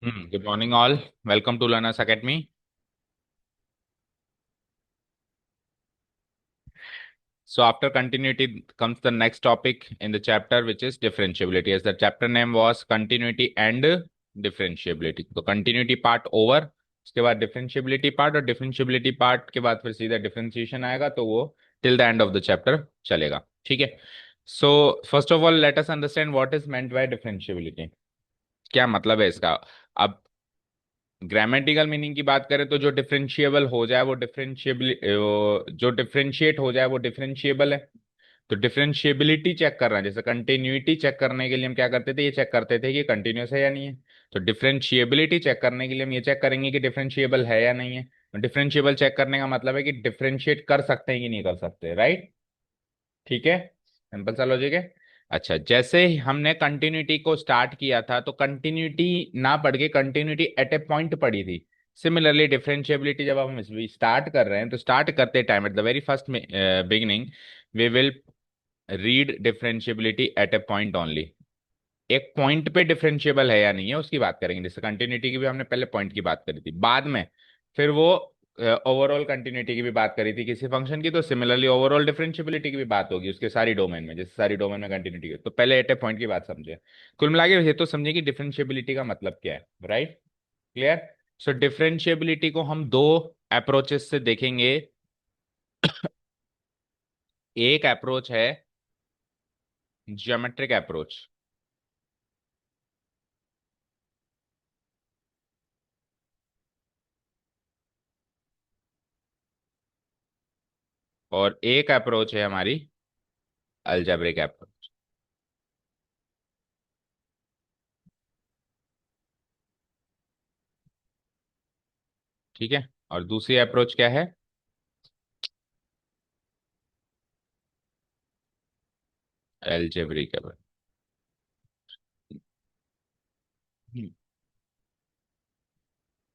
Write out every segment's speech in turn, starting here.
Good morning, all. Welcome to Learners Academy. So, after continuity comes the next topic in the chapter, which is differentiability. As the chapter name was continuity and differentiability. तो continuity part over, उसके बाद differentiability part और differentiability part के बाद फिर सीधा differentiation आएगा तो वो till the end of the chapter चलेगा. ठीक है. So, first of all, let us understand what is meant by differentiability. क्या मतलब है इसका. अब ग्रामेटिकल मीनिंग की बात करें तो जो डिफरेंशिएबल हो जाए वो डिफरेंशिएबल, जो डिफरेंशिएट हो जाए वो डिफरेंशिएबल है. तो डिफरेंशिएबिलिटी चेक कर रहा है, जैसे कंटिन्यूटी चेक करने के लिए हम क्या करते थे, ये चेक करते थे कि कंटिन्यूस है या नहीं है. तो डिफरेंशिएबिलिटी चेक करने के लिए हम ये चेक करेंगे कि डिफरेंशिएबल है या नहीं है. डिफरेंशिएबल चेक करने का मतलब है कि डिफरेंशिएट कर सकते हैं कि नहीं कर सकते. राइट. ठीक है. सिंपल सा लॉजिक है. अच्छा, जैसे ही हमने कंटिन्यूटी को स्टार्ट किया था तो कंटिन्यूटी ना पढ़ के कंटिन्यूटी एट ए पॉइंट पढ़ी थी. सिमिलरली डिफरेंशिएबिलिटी जब हम स्टार्ट कर रहे हैं तो स्टार्ट करते time at the very first beginning we will read differentiability at a point only. एक पॉइंट पे डिफरेंशिएबल है या नहीं है उसकी बात करेंगे. जैसे कंटिन्यूटी की भी हमने पहले पॉइंट की बात करी थी, बाद में फिर वो ओवरऑल कंटिन्यूटी की भी बात करी थी किसी फंक्शन की, तो सिमिलरली ओवरऑल डिफरेंशिएबिलिटी की भी बात होगी उसके सारी डोमेन में. जैसे सारी डोमेन में कंटिन्यूटी की, तो पहले एट ए पॉइंट की बात समझे. कुल मिला के ये तो समझे कि डिफरेंशिएबिलिटी का मतलब क्या है. राइट. क्लियर. सो डिफरेंशिएबिलिटी को हम दो अप्रोचेस से देखेंगे. एक अप्रोच है ज्योमेट्रिक अप्रोच, और एक अप्रोच है हमारी अलजेब्रिक अप्रोच. ठीक है. और दूसरी अप्रोच क्या है. Algebraic approach.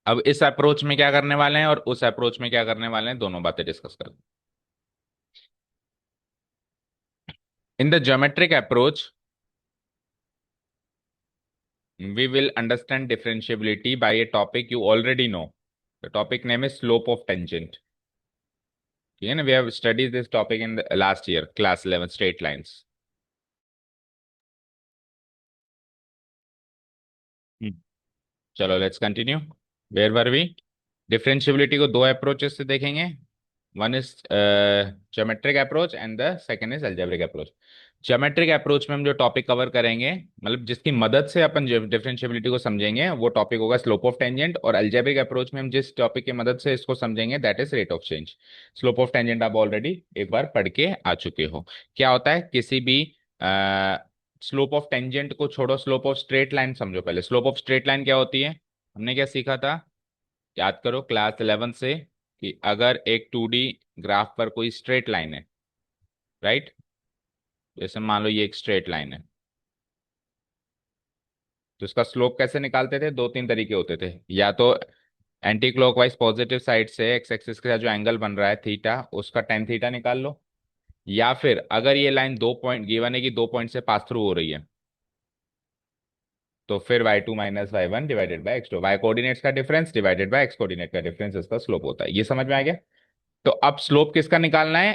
अब इस अप्रोच में क्या करने वाले हैं और उस अप्रोच में क्या करने वाले हैं, दोनों बातें डिस्कस करते हैं. In the geometric approach we will understand differentiability by a topic you already know. The topic name is slope of tangent. ठीक है ना. We have studied this topic in the last year, class 11, straight lines. Hmm. चलो let's continue. Where were we. Differentiability को दो approaches से देखेंगे. One is geometric approach and the second is algebraic approach. Geometric approach में हम जो topic cover करेंगे, मतलब जिसकी मदद से अपन डिफरेंशिएबिलिटी को समझेंगे, वो टॉपिक होगा स्लोप ऑफ टेंजेंट. और अलजेब्रिक अप्रोच में हम जिस टॉपिक की मदद से इसको समझेंगे that is rate of change. Slope of tangent आप ऑलरेडी एक बार पढ़ के आ चुके हो. क्या होता है किसी भी स्लोप ऑफ टेंजेंट को छोड़ो, स्लोप ऑफ स्ट्रेट लाइन समझो. पहले स्लोप ऑफ स्ट्रेट लाइन क्या होती है, हमने क्या सीखा था, याद करो क्लास 11 से, कि अगर एक 2D ग्राफ पर कोई स्ट्रेट लाइन है. राइट. जैसे मान लो ये एक स्ट्रेट लाइन है, तो इसका स्लोप कैसे निकालते थे, दो तीन तरीके होते थे. या तो एंटी क्लॉकवाइज पॉजिटिव साइड से एक्स एक्सिस के साथ जो एंगल बन रहा है थीटा, उसका टेन थीटा निकाल लो. या फिर अगर ये लाइन दो पॉइंट गिवन है कि दो पॉइंट से पास थ्रू हो रही है, तो फिर y2 minus y1 divided by x2, y coordinates का difference divided by x coordinate का डिफरेंस इसका स्लोप होता है. ये समझ में आ गया. तो अब स्लोप किसका निकालना है,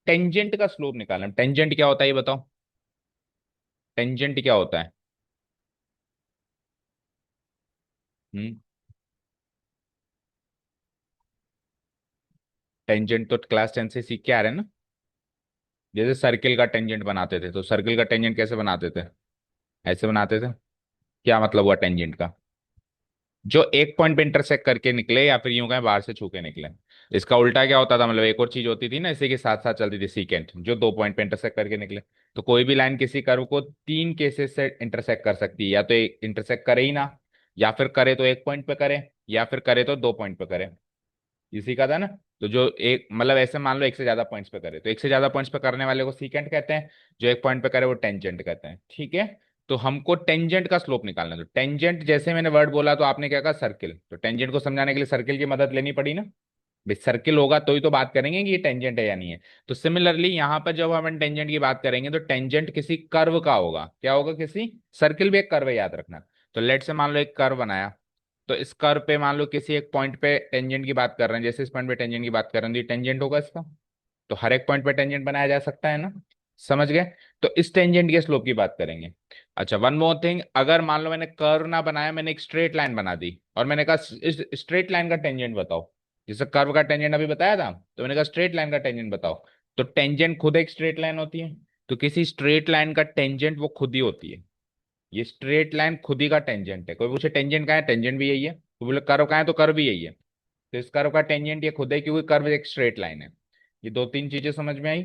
टेंजेंट का स्लोप निकालना है. टेंजेंट क्या होता है ये बताओ. टेंजेंट क्या होता है. हम्म. टेंजेंट तो क्लास 10 से सीख के आ रहे हैं ना. जैसे सर्किल का टेंजेंट बनाते थे, तो सर्किल का टेंजेंट कैसे बनाते थे, ऐसे बनाते थे. क्या मतलब हुआ टेंजेंट का, जो एक पॉइंट पे इंटरसेक्ट करके निकले या फिर यूं कहें बाहर से छू के निकले. इसका उल्टा क्या होता था, मतलब एक और चीज होती थी ना इसी के साथ साथ चलती थी, सीकेंट, जो दो पॉइंट पे इंटरसेक्ट करके निकले. तो कोई भी लाइन किसी कर्व को तीन केसेस से इंटरसेक्ट कर सकती है, या तो इंटरसेक्ट करे ही ना, या फिर करे तो एक पॉइंट पे करे, या फिर करे तो दो पॉइंट पे करे. इसी का था ना. तो जो एक मतलब ऐसे मान लो एक से ज्यादा पॉइंट्स पे करे, तो एक से ज्यादा पॉइंट्स पे करने वाले को सीकेंट कहते हैं, जो एक पॉइंट पे करे वो टेंजेंट कहते हैं. ठीक है. तो हमको टेंजेंट का स्लोप निकालना है. तो टेंजेंट जैसे मैंने वर्ड बोला तो आपने क्या कहा, सर्किल. तो टेंजेंट को समझाने के लिए सर्किल की मदद लेनी पड़ी ना. भाई सर्किल होगा तो ही तो बात करेंगे कि ये टेंजेंट है या नहीं है. तो सिमिलरली यहाँ पर जब हम टेंजेंट की बात करेंगे तो टेंजेंट किसी कर्व का होगा. क्या होगा, किसी सर्किल भी एक कर्व है, याद रखना. तो लेट से मान लो एक कर्व बनाया. तो इस कर्व पे मान लो किसी एक पॉइंट पे टेंजेंट की बात कर रहे हैं, जैसे इस पॉइंट पे टेंजेंट की बात कर रहे हैं, तो ये टेंजेंट होगा इसका। तो हर एक पॉइंट पे टेंजेंट बनाया जा सकता है ना, समझ गए। तो इस टेंजेंट के स्लोप की बात करेंगे। अच्छा, वन मोर थिंग, अगर मान लो मैंने कर्व ना बनाया, मैंने एक स्ट्रेट लाइन बना दी और मैंने कहा इस स्ट्रेट लाइन का टेंजेंट बताओ, जैसे कर्व का टेंजेंट अभी बताया था, तो मैंने कहा स्ट्रेट लाइन का टेंजेंट बताओ। तो टेंजेंट खुद एक स्ट्रेट लाइन होती है, तो किसी स्ट्रेट लाइन का टेंजेंट वो खुद ही होती है। ये स्ट्रेट लाइन खुद ही का टेंजेंट है। कोई पूछे टेंजेंट का है, टेंजेंट भी यही है। कोई बोले कर्व का है, तो कर्व भी यही है। तो इस कर्व का टेंजेंट ये खुद है, क्योंकि कर्व एक स्ट्रेट लाइन है। ये दो तीन चीजें समझ में आई।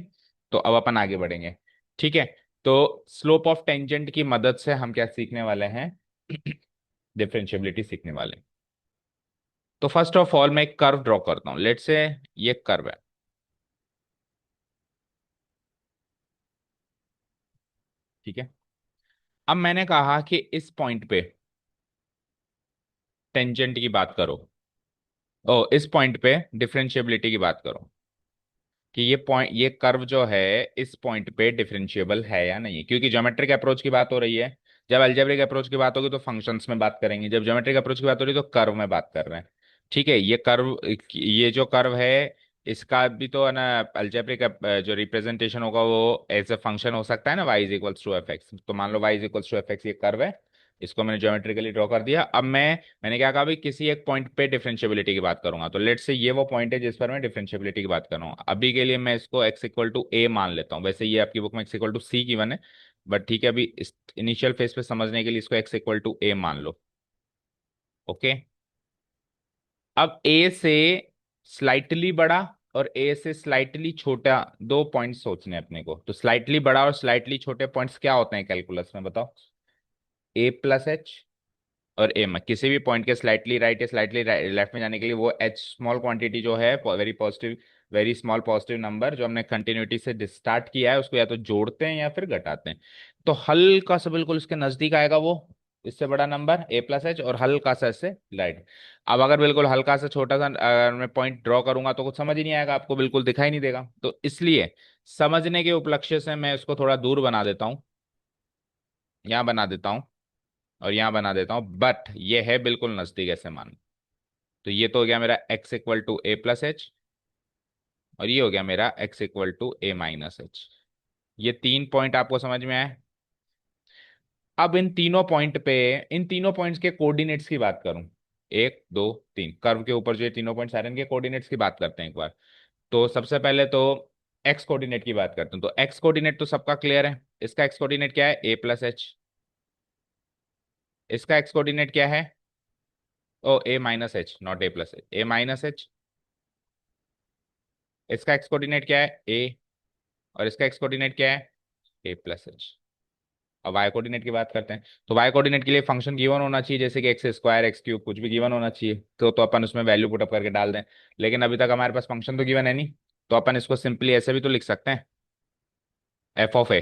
तो अब अपन आगे बढ़ेंगे। ठीक है। तो स्लोप ऑफ टेंजेंट की मदद से हम क्या सीखने वाले हैं? डिफरेंशिएबिलिटी सीखने वाले हैं। तो फर्स्ट ऑफ ऑल मैं एक कर्व ड्रॉ करता हूं, लेट से ये कर्व है। ठीक है। अब मैंने कहा कि इस पॉइंट पे टेंजेंट की बात करो, ओ इस पॉइंट पे डिफरेंशिएबिलिटी की बात करो, कि ये पॉइंट, ये कर्व जो है इस पॉइंट पे डिफरेंशिएबल है या नहीं है। क्योंकि ज्योमेट्रिक अप्रोच की बात हो रही है। जब अलजेब्रिक अप्रोच की बात होगी तो फंक्शंस में बात करेंगे, जब ज्योमेट्रिक अप्रोच की बात हो रही है तो कर्व में बात कर रहे हैं। ठीक है। ये कर्व, ये जो कर्व है, इसका भी तो है ना, अलजेब्रिक जो रिप्रेजेंटेशन होगा वो एज ए फंक्शन हो सकता है ना, y is equals to f x. तो मान लो y is equals to f x, ये कर्व है। इसको मैंने ज्योमेट्रिकली ड्रॉ कर दिया। अब मैंने क्या कहा भाई, किसी एक पॉइंट पे डिफरेंशिएबिलिटी की बात करूंगा, तो लेट से ये वो पॉइंट है जिस पर मैं डिफरेंशिएबिलिटी की बात कर रहा हूँ। अभी के लिए मैं इसको x इक्वल टू ए मान लेता हूँ। वैसे ये आपकी बुक में x इक्वल टू सी की वन है, बट ठीक है, अभी इस इनिशियल फेज पे समझने के लिए इसको x इक्वल टू ए मान लो। ओके। अब a से स्लाइटली बड़ा और a से स्लाइटली छोटा दो पॉइंट्स सोचने हैं अपने को। तो स्लाइटली बड़ा और स्लाइटली छोटे पॉइंट्स क्या होते हैं कैलकुलस में, बताओ? a प्लस एच और एम, किसी भी पॉइंट के स्लाइटली राइट या स्लाइटली लेफ्ट में जाने के लिए वो एच स्मॉल क्वांटिटी जो है, very positive, very small positive number जो हमने कंटिन्यूटी से स्टार्ट किया है, उसको या तो जोड़ते हैं या फिर घटाते हैं। तो हल्का सा बिल्कुल इसके नजदीक आएगा वो, इससे बड़ा नंबर ए प्लस एच, और हल्का सा इससे राइट। अब अगर बिल्कुल हल्का सा छोटा सा अगर मैं पॉइंट ड्रॉ करूंगा तो कुछ समझ ही नहीं आएगा आपको, बिल्कुल दिखाई नहीं देगा। तो इसलिए समझने के उपलक्ष्य से मैं इसको थोड़ा दूर बना देता हूँ, यहाँ बना देता हूँ और यहाँ बना देता हूँ, बट ये है बिल्कुल नजदीक ऐसे मान। तो ये तो हो गया मेरा x equal to a plus h, और ये हो गया मेरा x equal to a minus h. ये तीन पॉइंट आपको समझ में आए। अब इन तीनों पॉइंट पे, इन तीनों पॉइंट्स के कोऑर्डिनेट्स की बात करूं, एक दो तीन, कर्व के ऊपर जो ये तीनों पॉइंट्स आ रहे हैं, इनके कोऑर्डिनेट्स की बात करते हैं एक बार। तो सबसे पहले तो एक्स कोऑर्डिनेट की बात करते हैं। तो एक्स कोऑर्डिनेट तो सबका क्लियर है, इसका एक्स कोऑर्डिनेट क्या है? A plus h. इसका एक्स कोऑर्डिनेट क्या है? Oh a minus h, not a plus h, a minus h. इसका एक्स कोऑर्डिनेट क्या है? ए। और इसका एक्स कोऑर्डिनेट क्या है? A plus h. अब वाई कोऑर्डिनेट की बात करते हैं। तो वाई कोऑर्डिनेट के लिए फंक्शन गिवन होना चाहिए, जैसे कि एक्स स्क्वायर, एक्स क्यूब, कुछ भी गिवन होना चाहिए। तो अपन उसमें वैल्यू पुटअप करके डाल दें। लेकिन अभी तक हमारे पास फंक्शन तो गिवन है नहीं, तो अपन इसको सिंपली ऐसे भी तो लिख सकते हैं, एफ ऑफ ए।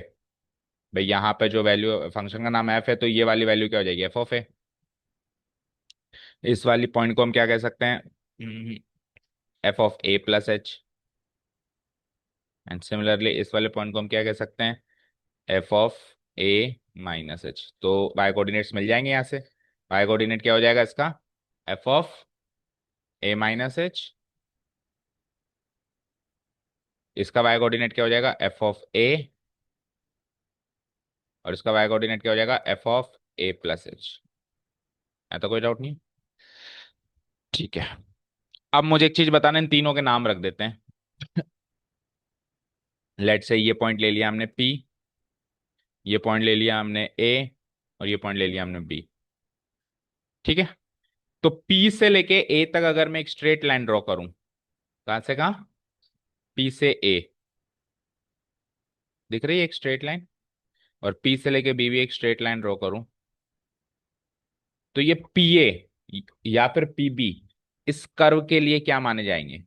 भाई यहाँ पे जो वैल्यू, फंक्शन का नाम एफ है, तो ये वाली वैल्यू क्या हो जाएगी? एफ ऑफ ए। इस वाली पॉइंट को हम क्या कह सकते हैं? F of a plus H. And similarly इस वाले पॉइंट को हम क्या कह सकते हैं? F of A minus H. तो वाई कोऑर्डिनेट्स मिल जाएंगे यहाँ से। वाई कोऑर्डिनेट क्या हो जाएगा इसका? F of A minus h. इसका वाई कोऑर्डिनेट क्या हो जाएगा? एफ ऑफ ए। और इसका वाई कोऑर्डिनेट क्या हो जाएगा? F of a plus H. ऐसा कोई डाउट नहीं? ठीक है। अब मुझे एक चीज बताना, इन तीनों के नाम रख देते हैं। लेट से ये पॉइंट ले लिया हमने पी, ये पॉइंट ले लिया हमने ए, और ये पॉइंट ले लिया हमने बी। ठीक है। तो पी से लेके ए तक अगर मैं एक स्ट्रेट लाइन ड्रॉ करूं, कहां से कहां? पी से ए, दिख रही है एक स्ट्रेट लाइन, और पी से लेके बी भी एक स्ट्रेट लाइन ड्रॉ करूं, तो ये पी ए या फिर पी बी इस कर्व के लिए क्या माने जाएंगे?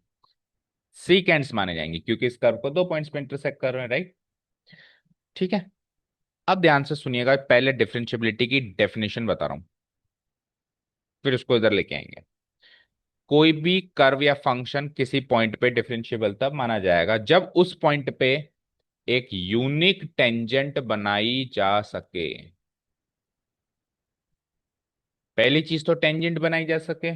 सीकेंड्स माने जाएंगे, क्योंकि इस कर्व को दो पॉइंट्स पे इंटरसेक्ट कर रहे हैं, राइट? ठीक है। अब ध्यान से सुनिएगा, पहले डिफरेंशिएबिलिटी की डेफिनेशन बता रहा हूं, फिर उसको इधर लेके आएंगे। कोई भी कर्व या फंक्शन किसी पॉइंट पे डिफरेंशिएबल तब माना जाएगा जब उस पॉइंट पे एक यूनिक टेंजेंट बनाई जा सके। पहली चीज तो टेंजेंट बनाई जा सके,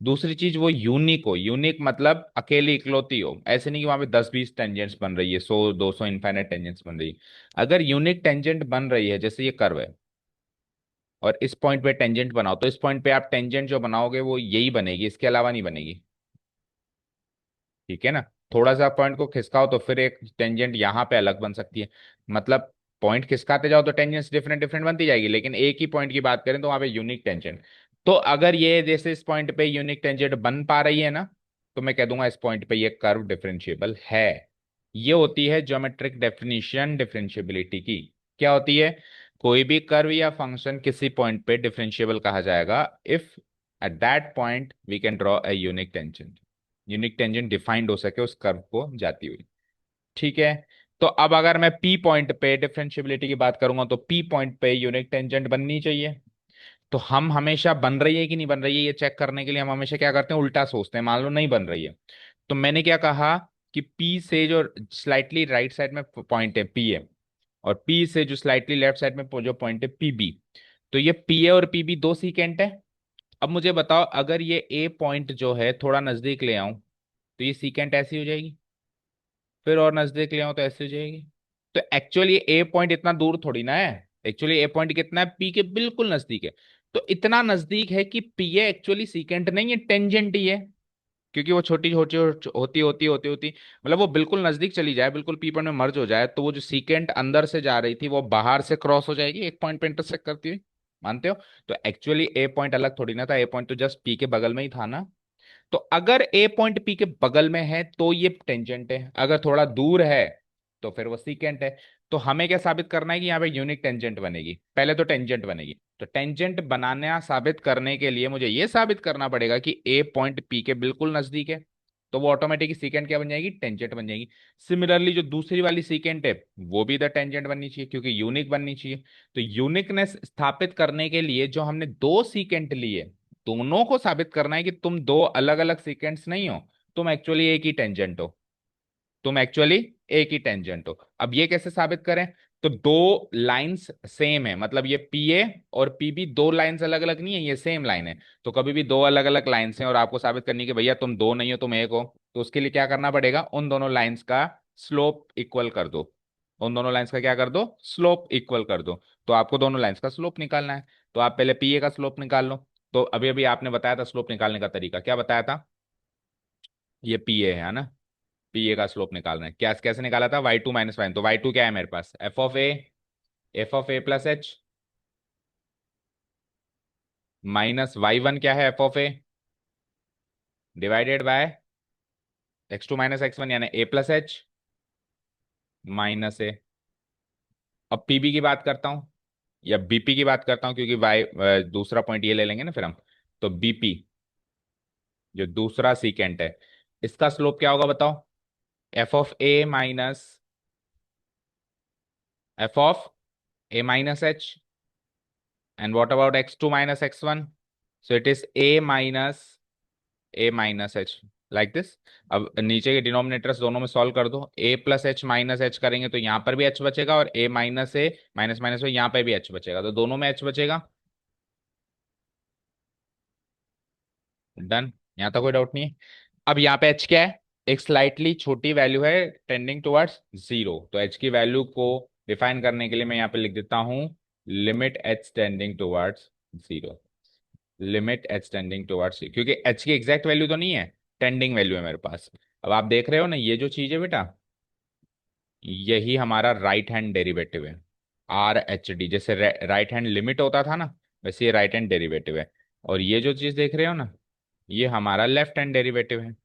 दूसरी चीज वो यूनिक हो। यूनिक मतलब अकेली इकलौती हो, ऐसे नहीं कि वहां पे 10-20 टेंजेंट्स बन रही है, 100-200 इनफाइनाइट टेंजेंट्स बन रही है। अगर यूनिक टेंजेंट बन रही है, जैसे ये कर्व है और इस पॉइंट पे टेंजेंट बनाओ, तो इस पॉइंट पे आप टेंजेंट जो बनाओगे वो यही बनेगी, इसके अलावा नहीं बनेगी। ठीक है ना। थोड़ा सा पॉइंट को खिसकाओ तो फिर एक टेंजेंट यहाँ पे अलग बन सकती है। मतलब पॉइंट खिसकाते जाओ तो टेंजेंट्स डिफरेंट डिफरेंट बनती जाएगी, लेकिन एक ही पॉइंट की बात करें तो वहां पे यूनिक टेंजेंट। तो अगर ये जैसे इस पॉइंट पे यूनिक टेंजेंट बन पा रही है ना, तो मैं कह दूंगा इस पॉइंट पे ये कर्व डिफरेंशिएबल है। ये होती है ज्योमेट्रिक डेफिनेशन डिफरेंशिएबिलिटी की। क्या होती है? कोई भी कर्व या फंक्शन किसी पॉइंट पे डिफरेंशिएबल कहा जाएगा if at that point we can draw a unique tangent. Unique tangent defined हो सके उस कर्व को जाती हुई। ठीक है। तो अब अगर मैं पी पॉइंट पे डिफरेंशिएबिलिटी की बात करूंगा तो पी पॉइंट पे यूनिक टेंजेंट बननी चाहिए। तो हम हमेशा बन रही है कि नहीं बन रही है ये चेक करने के लिए हम हमेशा क्या करते हैं, उल्टा सोचते हैं। मान लो नहीं बन रही है, तो मैंने क्या कहा कि पी से जो स्लाइटली राइट साइड में पॉइंट है पी है, और पी से जो स्लाइटली लेफ्ट साइड में जो पॉइंट है पी बी, तो ये पी ए और पी बी दो सीकेंट है। अब मुझे बताओ, अगर ये ए पॉइंट जो है थोड़ा नजदीक ले आऊं तो ये सीकेंट ऐसी हो जाएगी, फिर और नजदीक ले आऊं तो ऐसी हो जाएगी। तो एक्चुअली ए पॉइंट इतना दूर थोड़ी ना है। एक्चुअली ए पॉइंट कितना है, पी के बिल्कुल नजदीक है। तो इतना नजदीक है कि पी ए एक्चुअली सीकेंट नहीं है, टेंजेंट ही है। क्योंकि वो छोटी छोटी होती मतलब वो बिल्कुल नजदीक चली जाए, बिल्कुल पी पॉइंट में मर्ज हो जाए, तो वो जो सीकेंट अंदर से जा रही थी वो बाहर से क्रॉस हो जाएगी एक पॉइंट पे इंटरसेक्ट करती हुई। मानते हो? तो एक्चुअली ए पॉइंट अलग थोड़ी ना था, ए पॉइंट तो जस्ट पी के बगल में ही था ना। तो अगर ए पॉइंट पी के बगल में है तो ये टेंजेंट है, अगर थोड़ा दूर है तो फिर वो सीकेंट है। तो हमें क्या साबित करना है कि यहाँ पे यूनिक टेंजेंट बनेगी। पहले तो टेंजेंट बनेगी, तो टेंजेंट बनाना साबित करने के लिए मुझे ये साबित करना पड़ेगा कि ए पॉइंट पी के बिल्कुल नजदीक है। तो वो ऑटोमेटिक सीकेंट क्या बन जाएगी, टेंजेंट बन जाएगी। सिमिलरली जो दूसरी वाली सीकेंट है वो भी द टेंजेंट बननी चाहिए, क्योंकि यूनिक बननी चाहिए। तो यूनिकनेस स्थापित करने के लिए जो हमने दो सीकेंट लिए, दोनों को साबित करना है कि तुम दो अलग अलग सीकेंट्स नहीं हो, तुम एक्चुअली एक ही टेंजेंट हो। तुम एक्चुअली एक ही टेंजेंट हो। अब ये कैसे साबित करें? तो दो लाइंस सेम है, मतलब ये पी ए और पी बी दो लाइंस अलग अलग नहीं है, ये सेम लाइन है। तो कभी भी दो अलग अलग लाइंस हैं और आपको साबित करनी है कि भैया तुम दो नहीं हो तुम एक हो, तो उसके लिए क्या करना पड़ेगा, उन दोनों लाइंस का स्लोप इक्वल कर दो। उन दोनों लाइंस का क्या कर दो, स्लोप इक्वल कर दो। तो आपको दोनों लाइंस का स्लोप निकालना है, तो आप पहले पी ए का स्लोप निकाल लो। तो अभी अभी आपने बताया था स्लोप निकालने का तरीका, क्या बताया था? ये पी ए है ना, पी ए का स्लोप निकालना है। क्या कैसे निकाला था, y2 - y, तो y2 क्या है मेरे पास, f of a plus h, minus y1 क्या है, f of a divided by x2 - x1 यानी a plus h minus a. अब पीबी की बात करता हूं या बीपी की बात करता हूं, क्योंकि वाई दूसरा पॉइंट ये ले लेंगे ना फिर हम। तो बीपी जो दूसरा सीकेंट है, इसका स्लोप क्या होगा बताओ, F of A minus H. And what about x2 - x1? So it is a minus h like this. अब नीचे के डिनोमिनेटर्स दोनों में सॉल्व कर दो, a plus h minus H करेंगे तो यहाँ पर भी h बचेगा, और a minus A minus minus में यहाँ पर भी h बचेगा, तो दोनों में h बचेगा। डन, यहाँ तक कोई डाउट नहीं है। अब यहाँ पे h क्या है, एक स्लाइटली छोटी वैल्यू है टेंडिंग टुवर्ड्स जीरो, तो h की वैल्यू को डिफाइन करने के लिए मैं यहाँ पे लिख देता हूँ limit h tending towards zero. Limit h tending towards, क्योंकि एच की एग्जैक्ट वैल्यू तो नहीं है, टेंडिंग वैल्यू है मेरे पास। अब आप देख रहे हो ना ये जो चीज है बेटा, यही हमारा राइट हैंड डेरिवेटिव है, आर एच डी। जैसे राइट हैंड लिमिट होता था ना, वैसे ये राइट हैंड डेरिवेटिव है। और ये जो चीज देख रहे हो ना, ये हमारा लेफ्ट हैंड डेरिवेटिव है।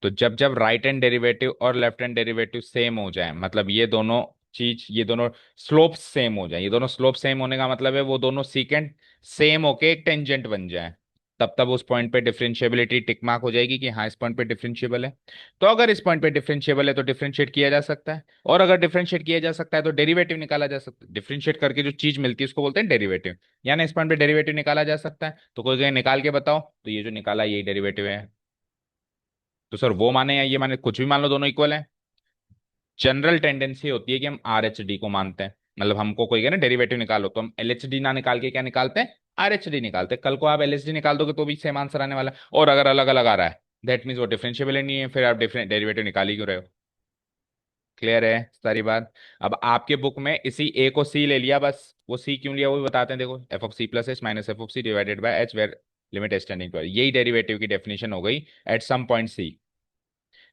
तो जब जब राइट हैंड डेरिवेटिव और लेफ्ट हैंड डेरिवेटिव सेम हो जाए, मतलब ये दोनों चीज, ये दोनों स्लोप सेम हो जाए, ये दोनों स्लोप सेम होने का मतलब है वो दोनों सीकेंट सेम होके एक टेंजेंट बन जाए, तब तब उस पॉइंट पे डिफरेंशिएबिलिटी टिक मार्क हो जाएगी कि हाँ इस पॉइंट पे डिफरेंशिएबल है। तो अगर इस पॉइंट पे डिफरेंशिएबल है तो डिफरेंशिएट किया जा सकता है, और अगर डिफरेंशिएट किया जा सकता है तो डेरिवेटिव निकाला जा सकता है। डिफरेंशिएट करके जो चीज मिलती है उसको बोलते हैं डेरिवेटिव। यानी इस पॉइंट पे डेरिवेटिव निकाला जा सकता है, तो कोई कहीं निकाल के बताओ, तो ये जो निकाला यही डेरिवेटिव है। तो सर वो माने या ये माने, कुछ भी मान लो, दोनों इक्वल है। जनरल टेंडेंसी होती है कि हम आर एच डी को मानते हैं, मतलब हमको कोई कहे ना डेरिवेटिव निकालो, तो हम एलएचडी ना निकाल के क्या निकालते हैं, आरएचडी निकालते हैं। कल को आप एलएचडी निकाल दोगे तो भी सेम आंसर आने वाला है। और अगर अलग अलग आ रहा है दैट मीन्स वो डिफरेंशिएबल ही नहीं है, फिर आप डिफरेंट डेरिवेटिव निकाल ही क्यों रहे हो। क्लियर है सारी बात। अब आपके बुक में इसी ए को सी ले लिया बस, वो सी क्यों लिया वो भी बताते हैं। देखो f of c plus h minus f of c divided by h where limit h tending to, यही डेरिवेटिव की डेफिनेशन हो गई एट सम पॉइंट सी।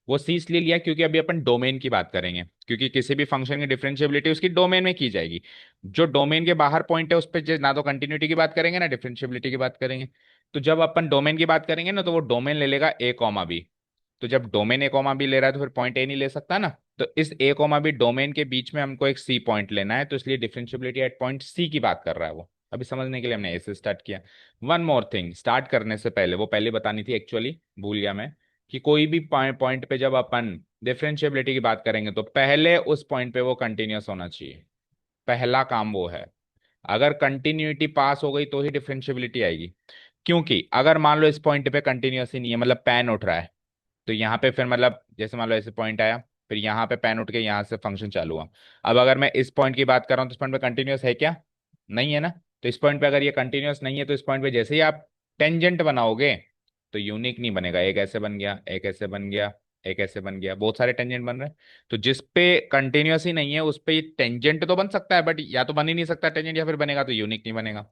वो सी इसलिए लिया क्योंकि अभी अपन डोमेन की बात करेंगे, क्योंकि किसी भी फंक्शन की डिफरेंशिएबिलिटी उसकी डोमेन में की जाएगी। जो डोमेन के बाहर पॉइंट है उस पर ना तो कंटिन्यूटी की बात करेंगे ना डिफरेंशिएबिलिटी की बात करेंगे। तो जब अपन डोमेन की बात करेंगे ना तो वो डोमेन ले लेगा ए कॉमा बी। तो जब डोमेन ए कॉमा बी ले रहा है तो फिर पॉइंट ए नहीं ले सकता ना। तो इस ए कॉमा बी डोमेन के बीच में हमको एक सी पॉइंट लेना है, तो इसलिए डिफरेंशिएबिलिटी एट पॉइंट सी की बात कर रहा है वो। अभी समझने के लिए हमने ए से स्टार्ट किया। वन मोर थिंग, स्टार्ट करने से पहले वो पहले बतानी थी एक्चुअली, भूल गया मैं, कि कोई भी पॉइंट पे जब अपन डिफरेंशिएबिलिटी की बात करेंगे तो पहले उस पॉइंट पे वो कंटिन्यूअस होना चाहिए। पहला काम वो है। अगर कंटिन्यूटी पास हो गई तो ही डिफरेंशिएबिलिटी आएगी। क्योंकि अगर मान लो इस पॉइंट पे कंटिन्यूअस ही नहीं है, मतलब पैन उठ रहा है, तो यहाँ पे फिर मतलब जैसे मान लो ऐसे पॉइंट आया, फिर यहाँ पे पैन उठ के यहाँ से फंक्शन चालू हुआ। अब अगर मैं इस पॉइंट की बात कर रहा हूँ तो इस पॉइंट पे कंटिन्यूअस है क्या, नहीं है ना। तो इस पॉइंट पे अगर ये कंटिन्यूअस नहीं है तो इस पॉइंट पे जैसे ही आप टेंजेंट बनाओगे तो यूनिक नहीं बनेगा। एक ऐसे बन गया, एक ऐसे बन गया, एक ऐसे बन गया, बहुत सारे टेंजेंट बन रहे हैं। तो जिस पे कंटिन्यूअस ही नहीं है उस पे टेंजेंट तो बन सकता है, बट या तो बन ही नहीं सकता टेंजेंट, या फिर बनेगा तो यूनिक नहीं बनेगा।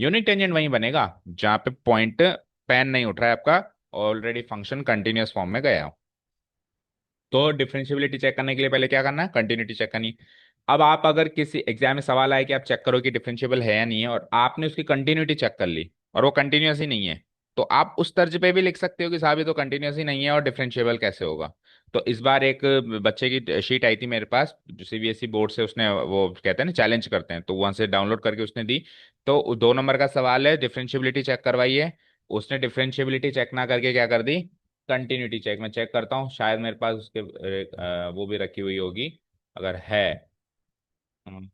यूनिक टेंजेंट वहीं बनेगा जहाँ पे पॉइंट पैन नहीं उठ रहा है आपका, ऑलरेडी फंक्शन कंटिन्यूअस फॉर्म में गया हो। तो डिफरेंशिएबिलिटी चेक करने के लिए पहले क्या करना है, कंटिन्यूटी चेक करनी। अब आप अगर किसी एग्जाम में सवाल आए कि आप चेक करो कि डिफरेंशिएबल है या नहीं है, और आपने उसकी कंटिन्यूटी चेक कर ली और वो कंटिन्यूअस ही नहीं है, तो आप उस तर्ज पे भी लिख सकते हो कि साहब ये तो कंटिन्यूअस ही नहीं है और डिफरेंशिएबल कैसे होगा। तो इस बार एक बच्चे की शीट आई थी मेरे पास, जो सीबीएसई बोर्ड से, उसने वो कहते हैं ना चैलेंज करते हैं, तो वहां से डाउनलोड करके उसने दी। तो 2 नंबर का सवाल है, डिफरेंशिएबिलिटी चेक करवाइए। उसने डिफरेंशिएबिलिटी चेक ना करके क्या कर दी, कंटिन्यूटी चेक। मैं चेक करता हूँ, शायद मेरे पास उसके वो भी रखी हुई होगी, अगर है। हम्म,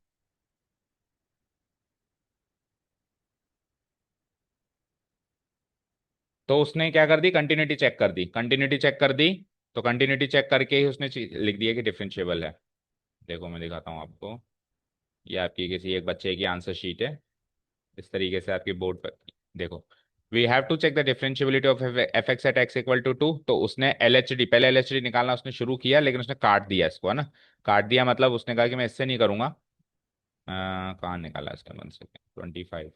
तो उसने क्या कर दी, कंटिन्यूटी चेक कर दी, कंटिन्यूटी चेक कर दी। तो कंटिन्यूटी चेक करके ही उसने लिख दिया कि डिफरेंशिएबल है। देखो मैं दिखाता हूँ आपको, ये आपकी किसी एक बच्चे की आंसर शीट है, इस तरीके से आपकी बोर्ड पर। देखो, we have to check the differentiability of f x at x equal to 2। तो उसने एल एच डी, पहले एल एच डी निकालना उसने शुरू किया, लेकिन उसने काट दिया इसको, है ना। काट दिया मतलब उसने कहा कि मैं इससे नहीं करूंगा। कहाँ निकाला इसका, 1 सेकेंड, 25,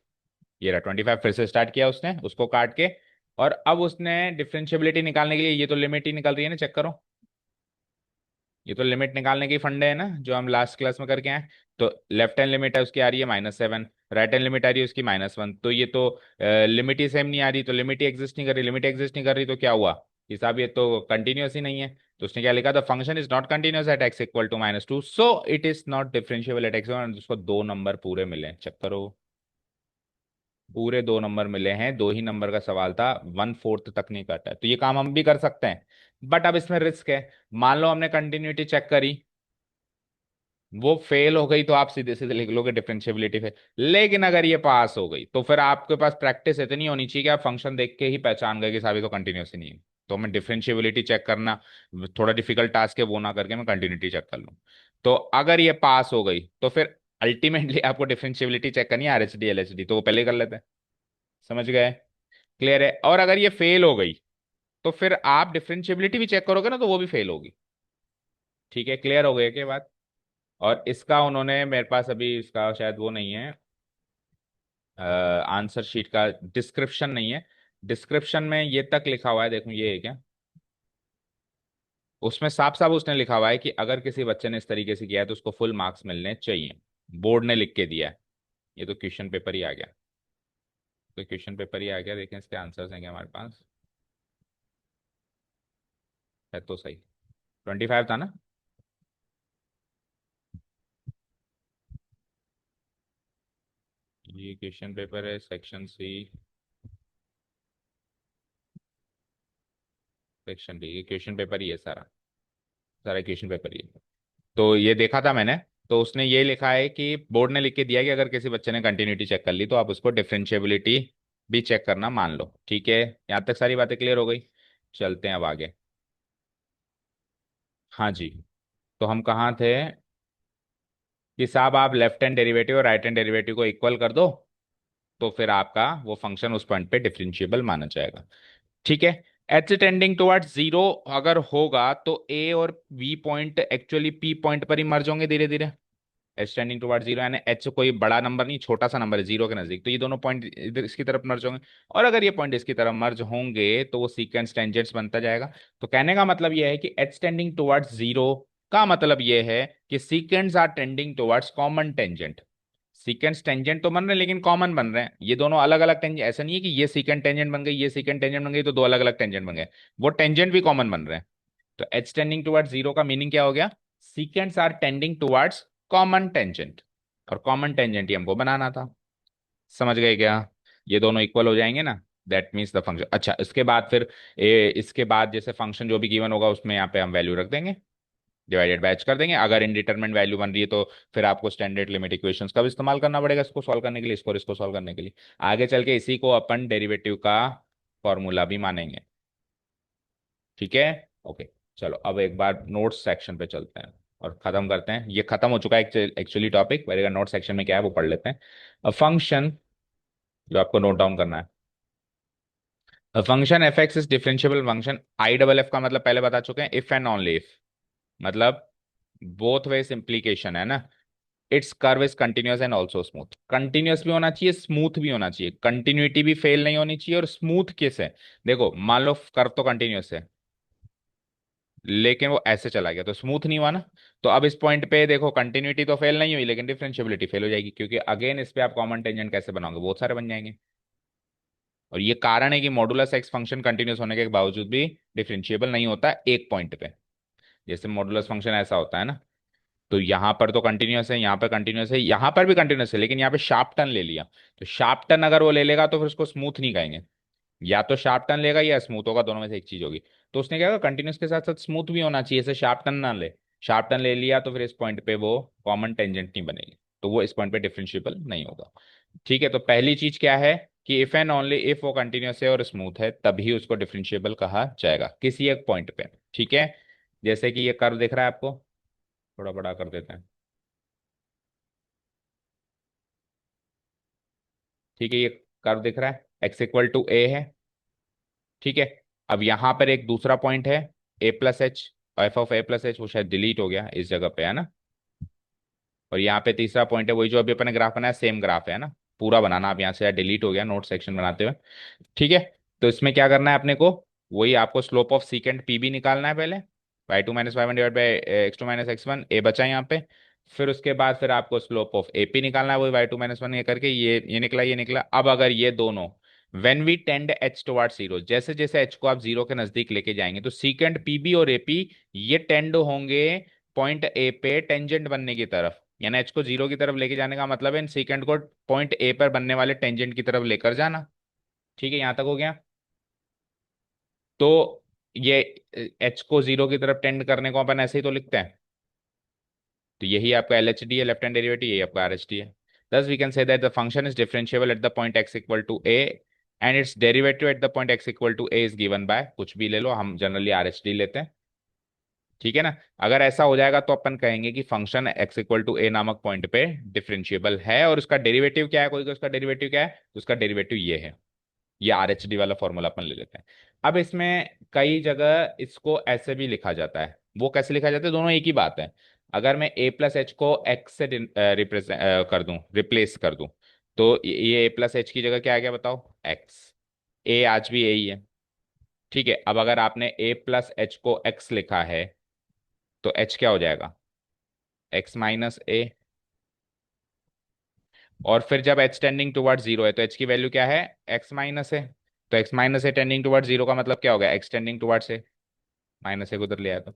ये रहा 25, फिर से स्टार्ट किया उसने उसको काट के। और अब उसने डिफरेंशिएबिलिटी निकालने के लिए, ये तो लिमिट ही निकल रही है ना, चेक करो। ये तो लिमिट निकालने की फंडे है ना, जो हम लास्ट क्लास में करके आए। तो लेफ्ट हैंड लिमिट है उसकी आ रही है -7, राइट हैंड लिमिट आ रही है उसकी -1। तो ये तो लिमिट ही सेम नहीं आ रही, तो लिमिट ही एग्जिस्ट नहीं कर रही, लिमिट एग्जिस्ट नहीं कर रही, तो क्या हुआ कि साहब ये तो कंटिन्यूस ही नहीं है। तो उसने क्या लिखा, the function is not continuous at x equal to -2, so it is not differentiable at x. उसको 2 नंबर पूरे मिले, चेक करो। पूरे 2 नंबर मिले हैं, 2 ही नंबर का सवाल था, 1/4 तक नहीं कटा है। तो ये काम हम भी कर सकते हैं, बट अब इसमें रिस्क है। मान लो हमने कंटिन्यूटी चेक करी, वो फेल हो गई, तो आप सीधे सीधे लिख लोगे डिफरेंशिएबिलिटी फेल। लेकिन अगर ये पास हो गई तो फिर आपके पास प्रैक्टिस इतनी होनी चाहिए कि आप फंक्शन देख के ही पहचान गए कि साहब ये तो कंटिन्यूस ही नहीं है। तो मैं डिफरेंशिएबिलिटी चेक करना थोड़ा डिफिकल्ट टास्क है, वो ना करके मैं कंटिन्यूटी चेक कर लूँ। तो अगर ये पास हो गई तो फिर अल्टीमेटली आपको डिफरेंशिएबिलिटी चेक करनी है, आरएचडी एलएचडी, तो वो पहले ही कर लेते हैं। समझ गए। क्लियर है। और अगर ये फेल हो गई तो फिर आप डिफरेंशिएबिलिटी भी चेक करोगे ना तो वो भी फेल होगी। ठीक है, क्लियर हो गया के बाद। और इसका उन्होंने मेरे पास अभी इसका शायद वो नहीं है, आंसर शीट का डिस्क्रिप्शन नहीं है। डिस्क्रिप्शन में ये तक लिखा हुआ है, देखो ये है क्या, उसमें साफ साफ उसने लिखा हुआ है कि अगर किसी बच्चे ने इस तरीके से किया है तो उसको फुल मार्क्स मिलने चाहिए। बोर्ड ने लिख के दिया है। ये तो क्वेश्चन पेपर ही आ गया, तो क्वेश्चन पेपर ही आ गया, देखें इसके आंसर्स हैं क्या हमारे पास। है तो सही, 25 था ना। ये क्वेश्चन पेपर है सेक्शन सी, सेक्शन डी, ये क्वेश्चन पेपर ही है सारा, सारा क्वेश्चन पेपर ही है। तो ये देखा था मैंने, तो उसने ये लिखा है कि बोर्ड ने लिख के दिया है कि अगर किसी बच्चे ने कंटिन्यूटी चेक कर ली तो आप उसको डिफरेंशिएबिलिटी भी चेक करना मान लो। ठीक है, यहाँ तक सारी बातें क्लियर हो गई। चलते हैं अब आगे। हाँ जी। तो हम कहाँ थे, कि साहब आप लेफ्ट हैंड डेरिवेटिव और राइट हैंड डेरिवेटिव को इक्वल कर दो, तो फिर आपका वो फंक्शन उस पॉइंट पे डिफरेंशिएबल माना जाएगा। ठीक है। एच टेंडिंग टुवर्ड्स जीरो अगर होगा तो ए और B point actually P point पर ही मर्ज होंगे धीरे धीरे। एच टेंडिंग टुवर्ड्स जीरो यानी एच कोई बड़ा नंबर नहीं, छोटा सा नंबर है जीरो के नजदीक, तो ये दोनों पॉइंट इधर इसकी तरफ मर्ज होंगे। और अगर ये पॉइंट इसकी तरफ मर्ज होंगे तो वो सीक्वेंस टेंजेंट्स बनता जाएगा। तो कहने का मतलब ये है कि एच टेंडिंग टुवर्ड्स जीरो का मतलब ये है कि sequence are tending towards common tangent. Secant tangent तो बन रहे हैं लेकिन कॉमन बन रहे हैं, ये दोनों अलग अलग टेंजेंट, ऐसा नहीं है कि ये सीकेंड टेंजेंट बन गई ये सीकेंड टेंजेंट बन गई तो दो अलग अलग टेंजेंट बन गए, वो टेंजेंट भी कॉमन बन रहे हैं। तो एच टेंडिंग टुवर्ड्स जीरो का मीनिंग क्या हो गया, secants are tending towards common tangent, और कॉमन टेंजेंट ही हमको बनाना था। समझ गए क्या? ये दोनों इक्वल हो जाएंगे ना, दैट मीन्स द फंक्शन। अच्छा इसके बाद फिर इसके बाद जैसे फंक्शन जो भी गिवन होगा उसमें यहाँ पे हम वैल्यू रख देंगे, डिवाइडेड बाय एच कर देंगे। अगर इनडिटरमिनेट वैल्यू बन रही है तो फिर आपको स्टैंडर्ड लिमिट इक्वेशंस का भी इस्तेमाल करना पड़ेगा इसको सॉल्व करने के लिए, इसको और इसको सॉल्व करने के लिए। आगे चल के इसी को अपन डेरिवेटिव का फॉर्मूला भी मानेंगे। ठीक है। ओके। चलो अब एक बार नोट्स सेक्शन पे चलते हैं और खत्म करते हैं, ये खत्म हो चुका है एक्चुअली टॉपिक, पर नोट सेक्शन में क्या है वो पढ़ लेते हैं। अ फंक्शन, जो आपको नोट डाउन करना है, function f x is differentiable function. I double F का मतलब पहले बता चुके हैं, इफ एंड ओनली इफ, मतलब बोथ वेज इम्प्लीकेशन है ना। It's curve is continuous and also smooth. Continuous भी होना चाहिए स्मूथ भी होना चाहिए, कंटिन्यूटी भी फेल नहीं होनी चाहिए, और स्मूथ किस है, देखो मान लो कर्व तो कंटिन्यूअस है लेकिन वो ऐसे चला गया तो स्मूथ नहीं हुआ ना। तो अब इस पॉइंट पे देखो कंटिन्यूटी तो फेल नहीं हुई लेकिन डिफरेंशियबिलिटी फेल हो जाएगी, क्योंकि अगेन इस पे आप कॉमन टेंजेंट कैसे बनाओगे, बहुत सारे बन जाएंगे। और ये कारण है कि मॉडुलस एक्स फंक्शन कंटिन्यूअस होने के बावजूद भी डिफरेंशिएबल नहीं होता एक पॉइंट पे। जैसे मॉडुलस फंक्शन ऐसा होता है ना, तो यहाँ पर तो कंटिन्यूअस है, यहाँ पर कंटिन्यूअस है, यहाँ पर भी कंटिन्यूअस है, लेकिन यहाँ पे शार्प टर्न ले लिया। तो शार्प टर्न अगर वो ले लेगा तो फिर उसको स्मूथ नहीं कहेंगे, या तो शार्प टर्न लेगा या स्मूथ होगा, दोनों में से एक चीज होगी। तो उसने क्या कहा, कंटिन्यूअस के साथ साथ स्मूथ भी होना चाहिए, ऐसे शार्प टर्न ना ले। शार्प टर्न ले लिया तो फिर इस पॉइंट पे वो कॉमन टेंजेंट नहीं बनेगी, तो वो इस पॉइंट पे डिफरेंशिएबल नहीं होगा। ठीक है। तो पहली चीज क्या है कि इफ एंड ओनली इफ वो कंटिन्यूअस है और स्मूथ है तभी उसको डिफरेंशिएबल कहा जाएगा किसी एक पॉइंट पे। ठीक है। जैसे कि ये कर्व दिख रहा है आपको, थोड़ा बड़ा कर देते हैं। ठीक है, ये कर्व दिख रहा है, एक्स इक्वल टू ए है। ठीक है। अब यहां पर एक दूसरा पॉइंट है a plus h, f of a plus h, वो शायद डिलीट हो गया इस जगह पे है ना। और यहाँ पे तीसरा पॉइंट है वही जो अभी अपने ग्राफ बनाया, सेम ग्राफ है ना, पूरा बनाना। आप यहाँ से डिलीट हो गया नोट सेक्शन बनाते हुए। ठीक है। तो इसमें क्या करना है अपने को, वही आपको स्लोप ऑफ सीकेंड पी भी निकालना है पहले, y two minus y one divide by x two minus x one, a बचा यहाँ पे। फिर उसके बाद फिर आपको स्लोप ऑफ ए पी निकालना है, वही वाई टू माइनस वन ये करके, ये निकला ये निकला। अब अगर ये दोनों when we tend h towards zero, जैसे जैसे एच को आप जीरो के नजदीक लेके जाएंगे तो सीकेंड पी बी और ए पी ये टेंड होंगे पॉइंट ए पे टेंजेंट बनने की तरफ। यानी एच को जीरो की तरफ लेके जाने का मतलब है इन सीकेंड को पॉइंट ए पर बनने वाले टेंजेंट की तरफ लेकर जाना। ठीक है, यहां तक हो गया। तो ये एच को जीरो की तरफ टेंड करने को अपन ऐसे ही तो लिखते हैं। तो यही आपका एल एच डी है, लेफ्ट हैंड डेरिवेटिव, यही आपका आर एच डी है। thus we can say that the function is differentiable at the point x equal to a and its derivative at the point x equal to a is given by, कुछ भी ले लो, हम generally are H D लेते हैं। ठीक है ना। अगर ऐसा हो जाएगा तो अपन कहेंगे कि फंक्शन x इक्वल टू ए नामक पॉइंट पे डिफरेंशिएबल है, और उसका डेरिवेटिव क्या है, कोई का उसका डेरिवेटिव क्या है, तो उसका डेरिवेटिव ये है। ये आर एच डी वाला फॉर्मूला अपन ले लेते हैं। अब इसमें कई जगह इसको ऐसे भी लिखा जाता है, वो कैसे लिखा जाता है, दोनों एक ही बात है। अगर मैं ए प्लस एच को एक्स से रिप्रेजेंट कर दूं, रिप्लेस कर दूं, तो ये ए प्लस एच की जगह क्या आ गया बताओ, एक्स। ए आज भी यही है। ठीक है। अब अगर आपने ए प्लस एच को एक्स लिखा है तो एच क्या हो जाएगा, एक्स माइनस ए। और फिर जब एच टेंडिंग टुवर्ड जीरो है तो एच की वैल्यू क्या है, एक्स माइनस है। तो x minus a tending toward zero का मतलब क्या होगा, x tending towards a, minus a को उधर ले आया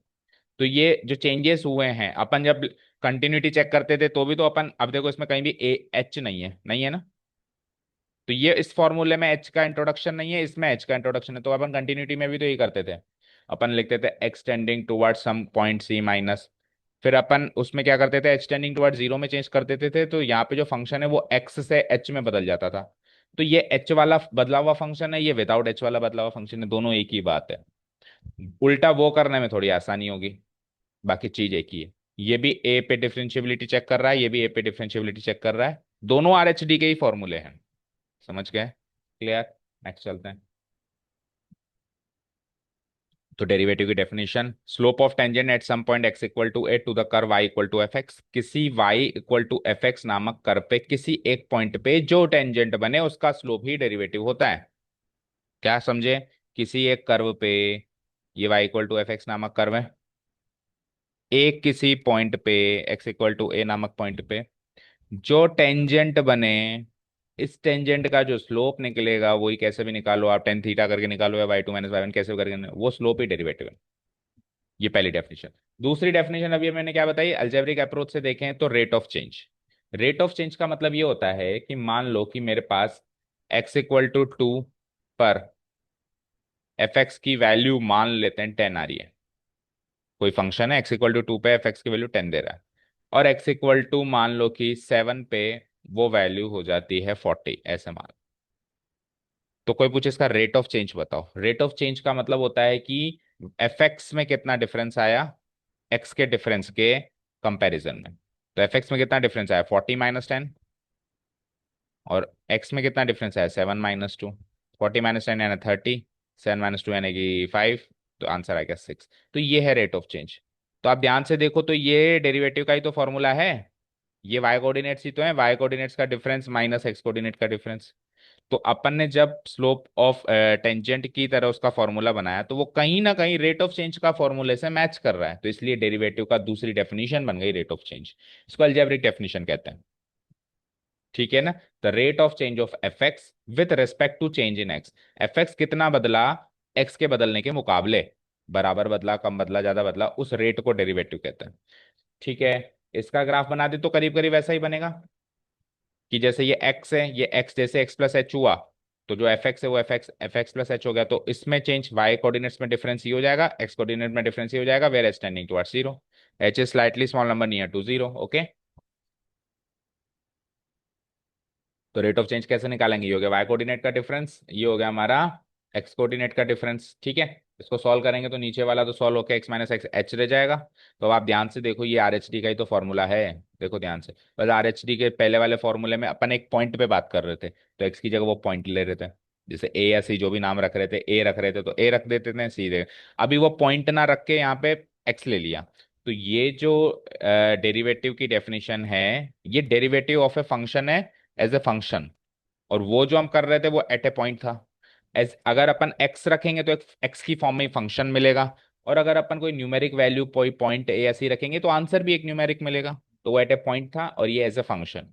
तो ये जो चेंजेस हुए हैं, अपन जब कंटिन्यूटी चेक करते थे तो भी तो अपन, अब देखो इसमें कहीं भी ए एच नहीं है, नहीं है ना। तो ये इस फॉर्मूले में एच का इंट्रोडक्शन नहीं है, इसमें एच का इंट्रोडक्शन है, तो अपन कंटिन्यूटी में भी तो यही करते थे। अपन लिखते थे x tending toward some point c minus, फिर अपन उसमें क्या करते थे, एच टेंडिंग टुवर्ड जीरो में चेंज कर देते थे, तो यहाँ पे जो फंक्शन है वो एक्स से एच में बदल जाता था। तो ये एच वाला बदला हुआ फंक्शन है, ये विदाउट एच वाला बदला हुआ फंक्शन है, दोनों एक ही बात है। उल्टा वो करने में थोड़ी आसानी होगी, बाकी चीज एक ही है। ये भी ए पे डिफरेंशियबिलिटी चेक कर रहा है, ये भी ए पे डिफरेंशियबिलिटी चेक कर रहा है, दोनों आरएचडी के ही फॉर्मूले हैं। समझ गए? क्लियर? नेक्स्ट चलते हैं। तो डेरिवेटिव की definition, slope of tangent at some point x equal to a to the curve y equal to f x, किसी y equal to f x नामक कर्व पे किसी एक पॉइंट पे जो टेंजेंट बने उसका स्लोप ही डेरिवेटिव होता है। क्या समझे? किसी एक कर्व पे, ये y equal to f x नामक कर्व है, एक किसी पॉइंट पे x इक्वल टू ए नामक पॉइंट पे जो टेंजेंट बने, इस टेंजेंट का जो स्लोप निकलेगा, वही कैसे भी निकालो आप, टेन थीटा करके निकालो या y2 - y1 कैसे भी करके, वो स्लोप ही डेरिवेटिव है। ये पहली डेफिनेशन। दूसरी डेफिनेशन अभी मैंने क्या बताई, अलजेब्रिक अप्रोच से देखें तो rate of change. Rate of change का मतलब ये होता है कि मान लो कि मेरे पास x इक्वल टू 2 पर एफ एक्स की वैल्यू मान लेते हैं 10 आ रही है। कोई फंक्शन है x इक्वल टू 2 पे एफ एक्स की वैल्यू 10 दे रहा है, और x इक्वल टू मान लो कि 7 पे वो वैल्यू हो जाती है 40, ऐसे मान। तो कोई पूछे इसका रेट ऑफ चेंज बताओ। रेट ऑफ चेंज का मतलब होता है कि एफ एक्स में कितना डिफरेंस आया एक्स के डिफरेंस के कंपैरिजन में। तो एफ एक्स में कितना डिफरेंस आया 40 - 10, और एक्स में कितना डिफरेंस आया 7 - 2। 40 - 10 यानी 30, 7 - 2 यानी कि 5, तो आंसर आएगा 6। तो ये है रेट ऑफ चेंज। तो आप ध्यान से देखो तो ये डेरिवेटिव का ही तो फॉर्मूला है। ये वाई कोऑर्डिनेट्स ही तो है, वाई कोऑर्डिनेट्स का डिफरेंस माइनस एक्स कोऑर्डिनेट का डिफरेंस। तो अपन ने जब स्लोप ऑफ टेंजेंट की तरह उसका फॉर्मूला बनाया तो वो कहीं ना कहीं रेट ऑफ चेंज का फॉर्मूले से मैच कर रहा है, तो इसलिए डेरिवेटिव का दूसरी डेफिनेशन बन गई रेट ऑफ चेंज। इसको अलजेब्रिक डेफिनेशन कहते हैं। ठीक है ना? The rate of change of f x with respect to change in x. F x कितना बदला एक्स के बदलने के मुकाबले, बराबर बदला, कम बदला, ज्यादा बदला, उस रेट को डेरिवेटिव कहते हैं। ठीक है? इसका ग्राफ बना दे तो करीब करीब ऐसा ही बनेगा कि जैसे ये x है, ये x जैसे x प्लस एच हुआ, तो जो एफ एक्स है वो एफ एक्स प्लस एच हो गया, तो इसमें चेंज y कोऑर्डिनेट्स में डिफरेंस ही हो जाएगा, x कोऑर्डिनेट में डिफरेंस ही हो जाएगा, where h tending towards zero, h is slightly small number near to zero. Okay? तो रेट ऑफ चेंज कैसे निकालेंगे? ये हो गया y कोऑर्डिनेट का डिफरेंस, ये हो गया हमारा x कोऑर्डिनेट का डिफरेंस। ठीक है? इसको सॉल्व करेंगे तो नीचे वाला तो सॉल्व होकर x माइनस एक्स एच रह जाएगा। तो अब आप ध्यान से देखो, ये आर एच डी का ही तो फॉर्मूला है। देखो ध्यान से, बस आर एच डी के पहले वाले फॉर्मूले में अपन एक पॉइंट पे बात कर रहे थे, तो x की जगह वो पॉइंट ले रहे थे, जैसे ए या सी जो भी नाम रख रहे थे, ए रख रहे थे तो ए रख देते थे, सी दे। अभी वो पॉइंट ना रख के यहाँ पे x ले लिया। तो ये जो डेरिवेटिव की डेफिनेशन है, ये डेरिवेटिव ऑफ ए फंक्शन है एज ए फंक्शन, और वो जो हम कर रहे थे वो एट ए पॉइंट था। एज अगर अपन एक्स रखेंगे तो एक्स की फॉर्म में फंक्शन मिलेगा, और अगर अपन कोई न्यूमेरिक वैल्यू कोई पॉइंट ए ऐसी रखेंगे तो आंसर भी एक न्यूमेरिक मिलेगा। तो वो एट ए पॉइंट था और ये एज ए फंक्शन।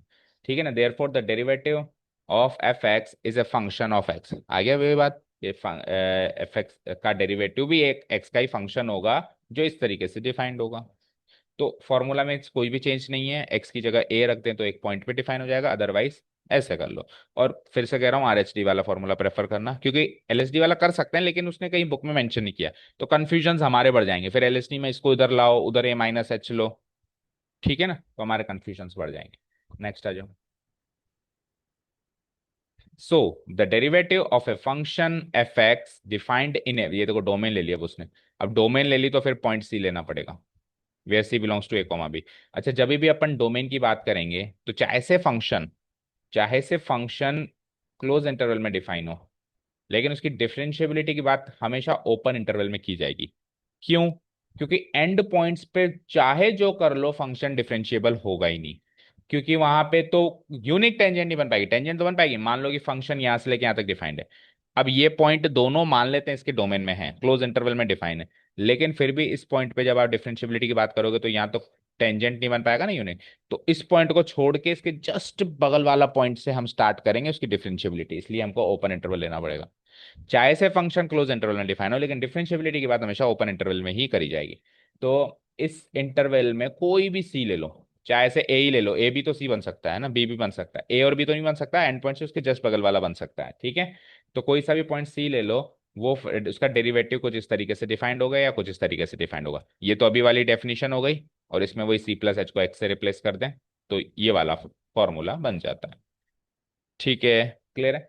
ठीक है ना? Therefore the derivative of f x is a function of x. आ गया ये बात? ये एफ एक्स का डेरिवेटिव भी एक एक्स का ही फंक्शन होगा, जो इस तरीके से डिफाइंड होगा। तो फॉर्मूला में कोई भी चेंज नहीं है, एक्स की जगह ए रख दें तो एक पॉइंट पे डिफाइन हो जाएगा, अदरवाइज ऐसे कर लो। और फिर से कह रहा हूँ, आरएचडी वाला फॉर्मूला प्रेफर करना, क्योंकि एलएसडी वाला कर सकते हैं लेकिन उसने कहीं बुक में मेंशन नहीं किया, तो कंफ्यूजन हमारे बढ़ जाएंगे, फिर एलएसडी में इसको इधर लाओ, उधर ए माइनस एच लो। ठीक है ना? तो हमारे कंफ्यूजन बढ़ जाएंगे। नेक्स्ट आ जाओ। So the derivative of a function f x defined in a, ये देखो डोमेन ले लिया अब उसने। अब डोमेन ले ली तो फिर पॉइंट सी लेना पड़ेगा, where c belongs to a comma b. अच्छा, जब भी अपन डोमेन की बात करेंगे तो चाहे से फंक्शन क्लोज इंटरवल में डिफाइन हो, लेकिन उसकी डिफरेंशिएबिलिटी की बात हमेशा ओपन इंटरवल में की जाएगी। क्यों? क्योंकि एंड पॉइंट्स पे चाहे जो कर लो फंक्शन डिफरेंशिएबल होगा ही नहीं, क्योंकि वहां पे तो यूनिक टेंजेंट नहीं बन पाएगी। टेंजेंट तो बन पाएगी, मान लो कि फंक्शन यहां से लेके यहां तक डिफाइंड है। अब ये पॉइंट दोनों मान लेते हैं इसके डोमेन में है, क्लोज इंटरवल में डिफाइन है, लेकिन फिर भी इस पॉइंट पे जब आप डिफरेंशिएबिलिटी की बात करोगे तो यहाँ तो टेंजेंट नहीं बन पाएगा ना यूनिक। तो इस पॉइंट को छोड़ के इसके जस्ट बगल वाला पॉइंट से हम स्टार्ट करेंगे उसकी डिफरेंशिएबिलिटी, इसलिए हमको ओपन इंटरवल लेना पड़ेगा। चाहे से फंक्शन क्लोज इंटरवल में डिफाइन हो, लेकिन डिफरेंशिएबिलिटी की बात हमेशा ओपन इंटरवल में ही करी जाएगी। तो इस इंटरवल में कोई भी सी ले लो, चाहे से ए ही ले लो, ए भी तो सी बन सकता है ना, बी भी बन सकता है, ए और बी तो नहीं बन सकता, एंड पॉइंट से उसके जस्ट बगल वाला बन सकता है। ठीक है? तो कोई सा भी पॉइंट सी ले लो, वो उसका डेरिवेटिव कुछ इस तरीके से डिफाइंड होगा या कुछ इस तरीके से डिफाइंड होगा। ये तो अभी वाली डेफिनेशन हो गई, और इसमें वही सी प्लस एच को एक्स से रिप्लेस कर दें तो ये वाला फॉर्मूला बन जाता है। ठीक है? क्लियर है?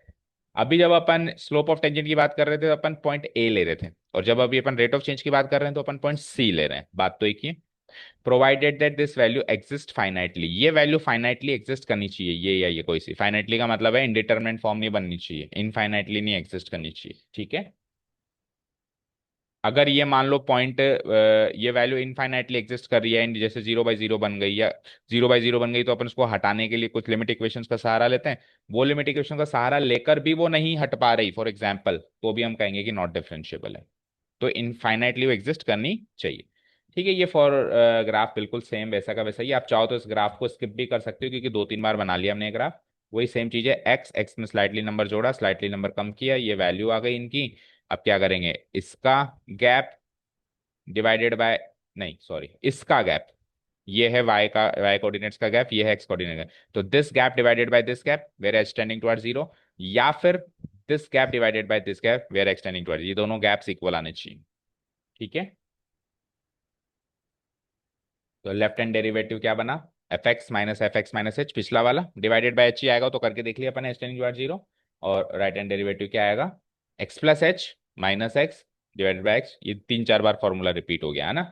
अभी जब अपन स्लोप ऑफ टेंजेंट की बात कर रहे थे तो अपन पॉइंट ए ले रहे थे, और जब अभी अपन रेट ऑफ चेंज की बात कर रहे हैं तो अपन पॉइंट सी ले रहे हैं, बात तो एक ही है। Provided that this value exist finitely, ये वैल्यू फाइनाइटली एग्जिस्ट करनी चाहिए, ये या ये कोई सी, फाइनाइटली का मतलब है इनडिटरमिनेट फॉर्म नहीं बननी चाहिए, इनफाइनाइटली नहीं एग्जिस्ट करनी चाहिए, ठीक है। अगर ये मान लो पॉइंट, ये वैल्यू इनफाइनाइटली एग्जिस्ट कर रही है, जैसे 0/0 बन गई या 0/0 बन गई, तो अपन उसको हटाने के लिए कुछ लिमिट इक्वेशंस का सहारा लेते हैं। वो लिमिट इक्वेशन का सहारा लेकर भी वो नहीं हट पा रही फॉर एग्जाम्पल, तो भी हम कहेंगे कि नॉट डिफरेंशिएबल है। तो इनफाइनाइटली वो एग्जिस्ट करनी चाहिए, ठीक है। ये फॉर ग्राफ बिल्कुल सेम वैसा का वैसा ही, आप चाहो तो इस ग्राफ को स्किप भी कर सकते हो क्योंकि 2-3 बार बना लिया हमने ग्राफ। वही सेम चीज है, एक्स एक्स में स्लाइटली नंबर जोड़ा, स्लाइटली नंबर कम किया, ये वैल्यू आ गई इनकी। अब क्या करेंगे, इसका गैप डिवाइडेड बाय, नहीं सॉरी, इसका गैप, ये है y का, y कोऑर्डिनेट्स का गैप, ये है x कोऑर्डिनेट का, तो this gap divided by this gap where x tending towards 0, या फिर this gap divided by this gap where x tending towards, ये दोनों गैप्स इक्वल आने चाहिए, ठीक है। तो लेफ्ट हैंड डेरिवेटिव क्या बना, एफ एक्स माइनस एच, पिछला वाला डिवाइडेड बाय एच ही आएगा, तो करके देख लिया अपन, एच टेंडिंग टुवर्ड्स 0। और राइट हैंड डेरिवेटिव क्या आएगा, x plus h minus x divided by x, ये 3-4 बार फॉर्मूला रिपीट हो गया है ना।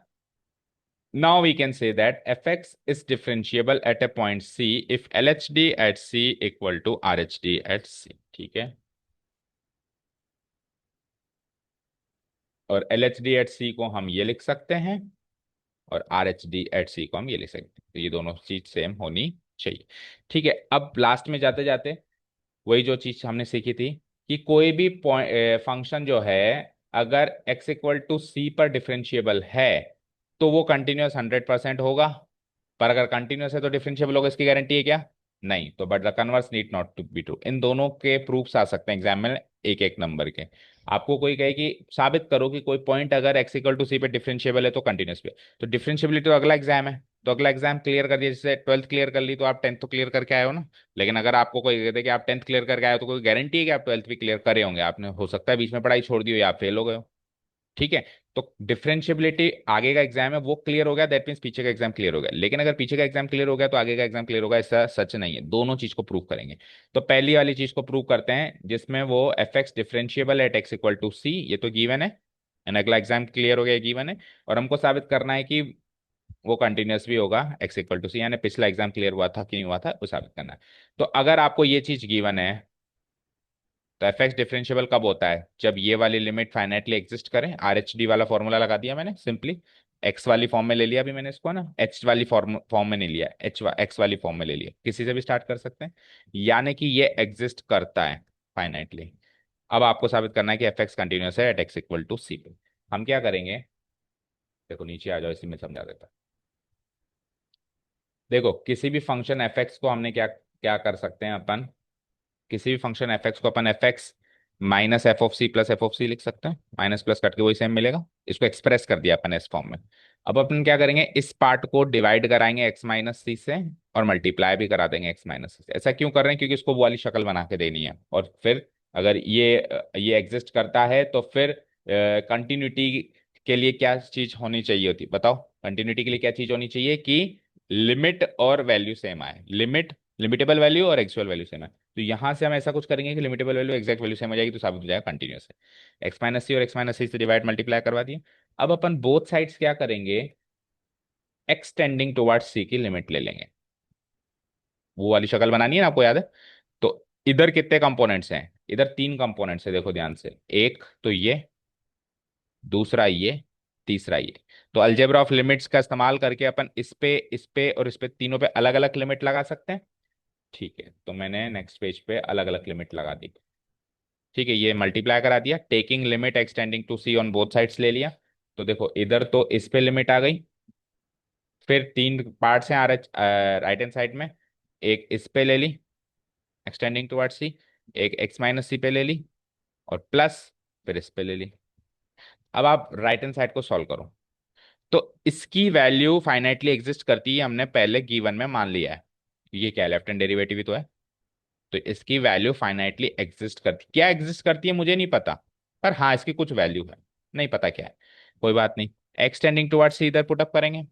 Now we can say that fx is differentiable at a point C if LHD at C equal to RHD at C, ठीक है। और LHD at C को हम ये लिख सकते हैं, और RHD at C को हम ये लिख सकते हैं, तो ये दोनों चीज सेम होनी चाहिए, ठीक है। अब लास्ट में जाते जाते वही जो चीज हमने सीखी थी कि कोई भी फंक्शन जो है, अगर x इक्वल टू सी पर डिफरेंशिएबल है तो वो कंटिन्यूअस 100% होगा, पर अगर कंटिन्यूअस है तो डिफरेंशिएबल होगा, इसकी गारंटी है क्या, नहीं। तो but the converse need not to be true, इन दोनों के प्रूफ्स आ सकते हैं एग्जाम में, एक एक नंबर के। आपको कोई कहे कि साबित करो कि कोई पॉइंट अगर x इक्वल टू सी पे डिफरेंशिएबल है तो कंटिन्यूअस पे, तो डिफरेंशिएबिलिटी तो अगला एग्जाम है, तो अगला एग्जाम क्लियर कर दिया, जैसे 12th क्लियर कर ली तो आप 10th तो क्लियर करके आए हो ना। लेकिन अगर आपको कोई कहते कि आप 10th क्लियर करके आए हो, तो कोई गारंटी है कि आप 12th भी क्लियर करे होंगे, आपने हो सकता है बीच में पढ़ाई छोड़ दी हो या आप फेल हो गए हो, ठीक है। तो डिफरेंशियबिलिटी आगे का एग्जाम है वो क्लियर हो गया, दैट मीन्स पीछे का एग्जाम क्लियर हो गया, लेकिन अगर पीछे का एग्जाम क्लियर हो गया तो आगे का एग्जाम क्लियर होगा, ऐसा सच नहीं है, दोनों चीज को प्रूव करेंगे। तो पहली वाली चीज को प्रूव करते हैं जिसमें वो f x differentiable at x equal to c, ये तो गिवन है, एंड अगला एग्जाम क्लियर हो गया, गिवन है। और हमको साबित करना है कि वो कंटिन्यूअस भी होगा एक्स इक्वल टू सी, यानी पिछला एग्जाम क्लियर हुआ था कि नहीं हुआ था वो साबित करना है। तो अगर आपको ये चीज गिवन है, तो एफ एक्स डिफरेंशिएबल कब होता है, जब ये वाली लिमिट फाइनाइटली एग्जिस्ट करें, आर एच डी वाला फॉर्मूला लगा दिया मैंने सिंपली, एक्स वाली फॉर्म में ले लिया अभी मैंने इसको ना, एच वाली फॉर्म में नहीं लिया, एक्स वाली फॉर्म में ले लिया, किसी से भी स्टार्ट कर सकते हैं, यानी कि ये एग्जिस्ट करता है फाइनाइटली। अब आपको साबित करना है कि एफ एक्स कंटिन्यूस है eight x equal to c पे। हम क्या करेंगे, देखो नीचे आ जाओ, इसी में समझा देता। देखो किसी भी फंक्शन एफ एक्स को हमने क्या क्या कर सकते हैं अपन, किसी भी फंक्शन एफ एक्स को अपन f x minus f of c plus f of c लिख सकते हैं, माइनस प्लस कट के वही सेम मिलेगा, इसको एक्सप्रेस कर दिया अपन इस फॉर्म में। अब अपन क्या करेंगे, इस पार्ट को डिवाइड कराएंगे एक्स माइनस सी से, और मल्टीप्लाई भी करा देंगे एक्स माइनस सी से। ऐसा क्यों कर रहे हैं, क्योंकि इसको वो वाली शक्ल बना के देनी है, और फिर अगर ये एग्जिस्ट करता है तो फिर कंटिन्यूटी के लिए क्या चीज होनी चाहिए होती, बताओ, कंटिन्यूटी के लिए क्या चीज होनी चाहिए कि लिमिट और वैल्यू सेम आए, लिमिटेबल वैल्यू और एक्चुअल वैल्यू सेम आए। तो यहां से हम ऐसा कुछ करेंगे कि limitable value exact value same हो जाएगी, तो साबित हो जाएगा कंटिन्यूस है, एक्स माइनस सी और एक्स माइनस सी से डिवाइड मल्टीप्लाई करवा दिए। अब अपन बोथ साइड्स क्या करेंगे, एक्स टेंडिंग टुवर्ड्स सी की लिमिट ले लेंगे, वो वाली शक्ल बनानी है ना, आपको याद है। तो इधर कितने कंपोनेंट्स हैं, इधर 3 कंपोनेंट्स है, देखो ध्यान से, एक तो ये, दूसरा ये, तीसरा ये। तो अलजेब्रा ऑफ लिमिट्स का इस्तेमाल करके अपन इस पे और इस पे तीनों पे अलग अलग लिमिट लगा सकते हैं, ठीक है। तो मैंने नेक्स्ट पेज पे अलग अलग लिमिट लगा दी, ठीक है। ये मल्टीप्लाई करा दिया, taking limit x tending to c on both sides ले लिया। तो देखो इधर तो इस पे लिमिट आ गई, फिर 3 पार्ट्स हैं राइट हैंड साइड में, एक इस पे ले ली एक्सटेंडिंग टुवर्ड्स सी, एक एक्स माइनस सी पे ले ली, और प्लस फिर इस पे ले ली। अब आप राइट हैंड साइड को सॉल्व करो, तो इसकी वैल्यू फाइनाइटली एग्जिस्ट करती है, हमने पहले गिवन में मान लिया है, ये क्या लेफ्ट हैंड डेरिवेटिव ही तो है। तो इसकी वैल्यू फाइनाइटली एग्जिस्ट करती, क्या एग्जिस्ट करती है मुझे नहीं पता, पर हाँ इसकी कुछ वैल्यू है, नहीं पता क्या है, कोई बात नहीं। एक्सटेंडिंग टुवर्ड्स सी इधर पुटअप करेंगे,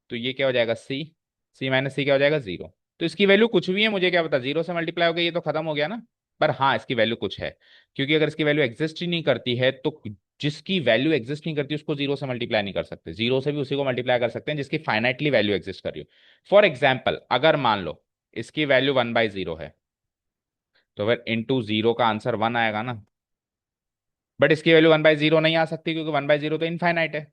तो ये क्या हो जाएगा, सी, सी माइनस सी क्या हो जाएगा, 0। तो इसकी वैल्यू कुछ भी है, मुझे क्या पता, 0 से मल्टीप्लाई हो गया, ये तो खत्म हो गया ना। पर हाँ इसकी वैल्यू कुछ है, क्योंकि अगर इसकी वैल्यू एग्जिस्ट ही नहीं करती है तो जिसकी वैल्यू एग्जिस्ट नहीं करती उसको जीरो से मल्टीप्लाई नहीं कर सकते, जीरो से भी उसी को मल्टीप्लाई कर सकते हैं जिसकी फाइनाइटली वैल्यू एग्जिस्ट कर रही हो। फॉर एग्जाम्पल अगर मान लो इसकी वैल्यू 1/0 है, तो फिर इंटू जीरो का आंसर 1 आएगा ना। बट इसकी वैल्यू 1/0 नहीं आ सकती क्योंकि 1/0 तो इनफाइनाइट है।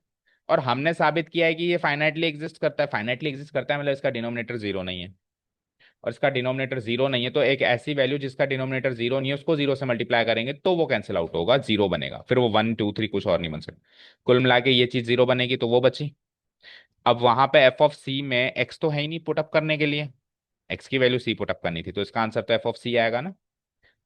और हमने साबित किया है कि ये फाइनाइटली एग्जिस्ट करता है, फाइनाइटली एग्जिस्ट करता है मतलब इसका डिनोमिनेटर जीरो नहीं है। और इसका डिनोमिनेटर जीरो नहीं है तो एक ऐसी वैल्यू जिसका डिनोमिनेटर जीरो नहीं है उसको जीरो से मल्टीप्लाई करेंगे तो वो कैंसिल आउट होगा, जीरो बनेगा, फिर वो 1 2 3 कुछ और नहीं बन सकता। कुल मिला के ये चीज जीरो बनेगी तो वो बची। अब वहां पे एफ ऑफ सी में एक्स तो है ही नहीं पुटअप करने के लिए, एक्स की वैल्यू सी पुटअप करनी थी, तो इसका आंसर तो एफ ऑफ सी आएगा ना।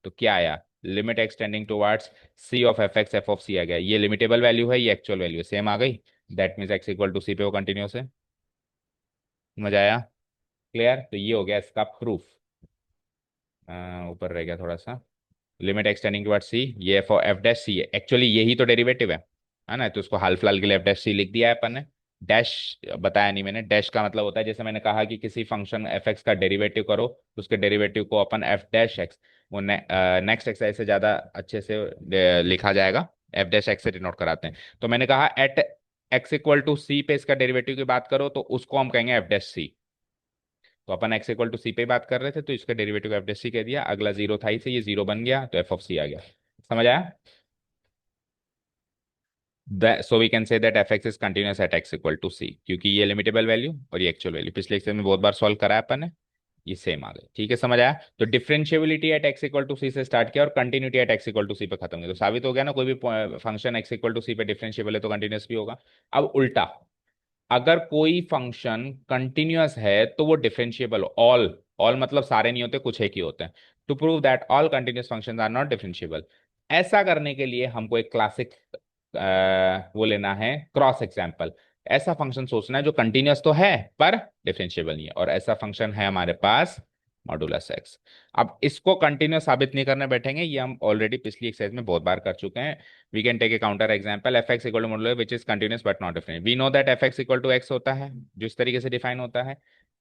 तो क्या आया, limit x tending towards c of f of c आ गया। ये लिमिटेबल वैल्यू है, ये एक्चुअल वैल्यू सेम आ गई। That means x equal to c पे वो कंटिन्यूस है। मजा आया? क्लियर? तो ये हो गया इसका प्रूफ। ऊपर रह गया थोड़ा सा। लिमिट एक्सटेंडिंग टुवर्ड्स सी, ये फॉर एफ डैश सी है, एक्चुअली यही तो डेरिवेटिव है ना, तो उसको हाल फिलहाल के लिए एफ डैश सी लिख दिया है अपन ने। डैश बताया नहीं मैंने, डैश का मतलब होता है जैसे मैंने कहा कि किसी फंक्शन एफ एक्स का डेरिवेटिव करो तो उसके डेरिवेटिव को अपन एफ डैश एक्स, वो नेक्स्ट एक्सरसाइज से ज्यादा अच्छे से लिखा जाएगा, एफ डैश एक्स से डिनोट कराते हैं। तो मैंने कहा eight x equal to c पे इसका डेरिवेटिव की बात करो तो उसको हम कहेंगे एफ डैश सी। तो अपन एक्स इक्वल टू सी पे बात कर रहे थे तो इसका डेरिवेटिव एफ डैश सी कह दिया, अगला जीरो था इसे, ये जीरो बन गया तो एफ ऑफ सी आ गया। समझ आया? So we can say that f x is continuous at x equal to c, क्योंकि ये लिमिटेबल वैल्यू और ये एक्चुअल वैल्यू पिछले लेक्चर में बहुत बार सॉल्व करा है अपन ने, ये सेम आ गए। ठीक है, समझ आया? तो differentiability at x equal to c से स्टार्ट किया और continuity at x equal to c पे खत्म किया, तो साबित हो गया ना कोई भी function x equal to c पे डिफरेंशिएबल है तो कंटिन्यूस भी होगा। अब उल्टा, अगर कोई फंक्शन कंटिन्यूअस है तो वो डिफरेंशिएबल, ऑल, ऑल मतलब सारे नहीं होते, कुछ एक ही होते हैं। To prove that all continuous functions are not differentiable, ऐसा करने के लिए हमको एक क्लासिक वो लेना है, क्रॉस एग्जाम्पल। ऐसा फंक्शन सोचना है जो कंटिन्यूअस तो है पर डिफरेंशिएबल नहीं है, और ऐसा फंक्शन है हमारे पास मॉडुलस एक्स। अब इसको कंटिन्यूअस साबित नहीं करने बैठेंगे, ये हम ऑलरेडी पिछली एक्सरसाइज में बहुत बार कर चुके हैं। We can take a counter example, f x equal to modulus which is continuous but not different. We know that f x equal to x होता है जो इस तरीके से डिफाइन होता है।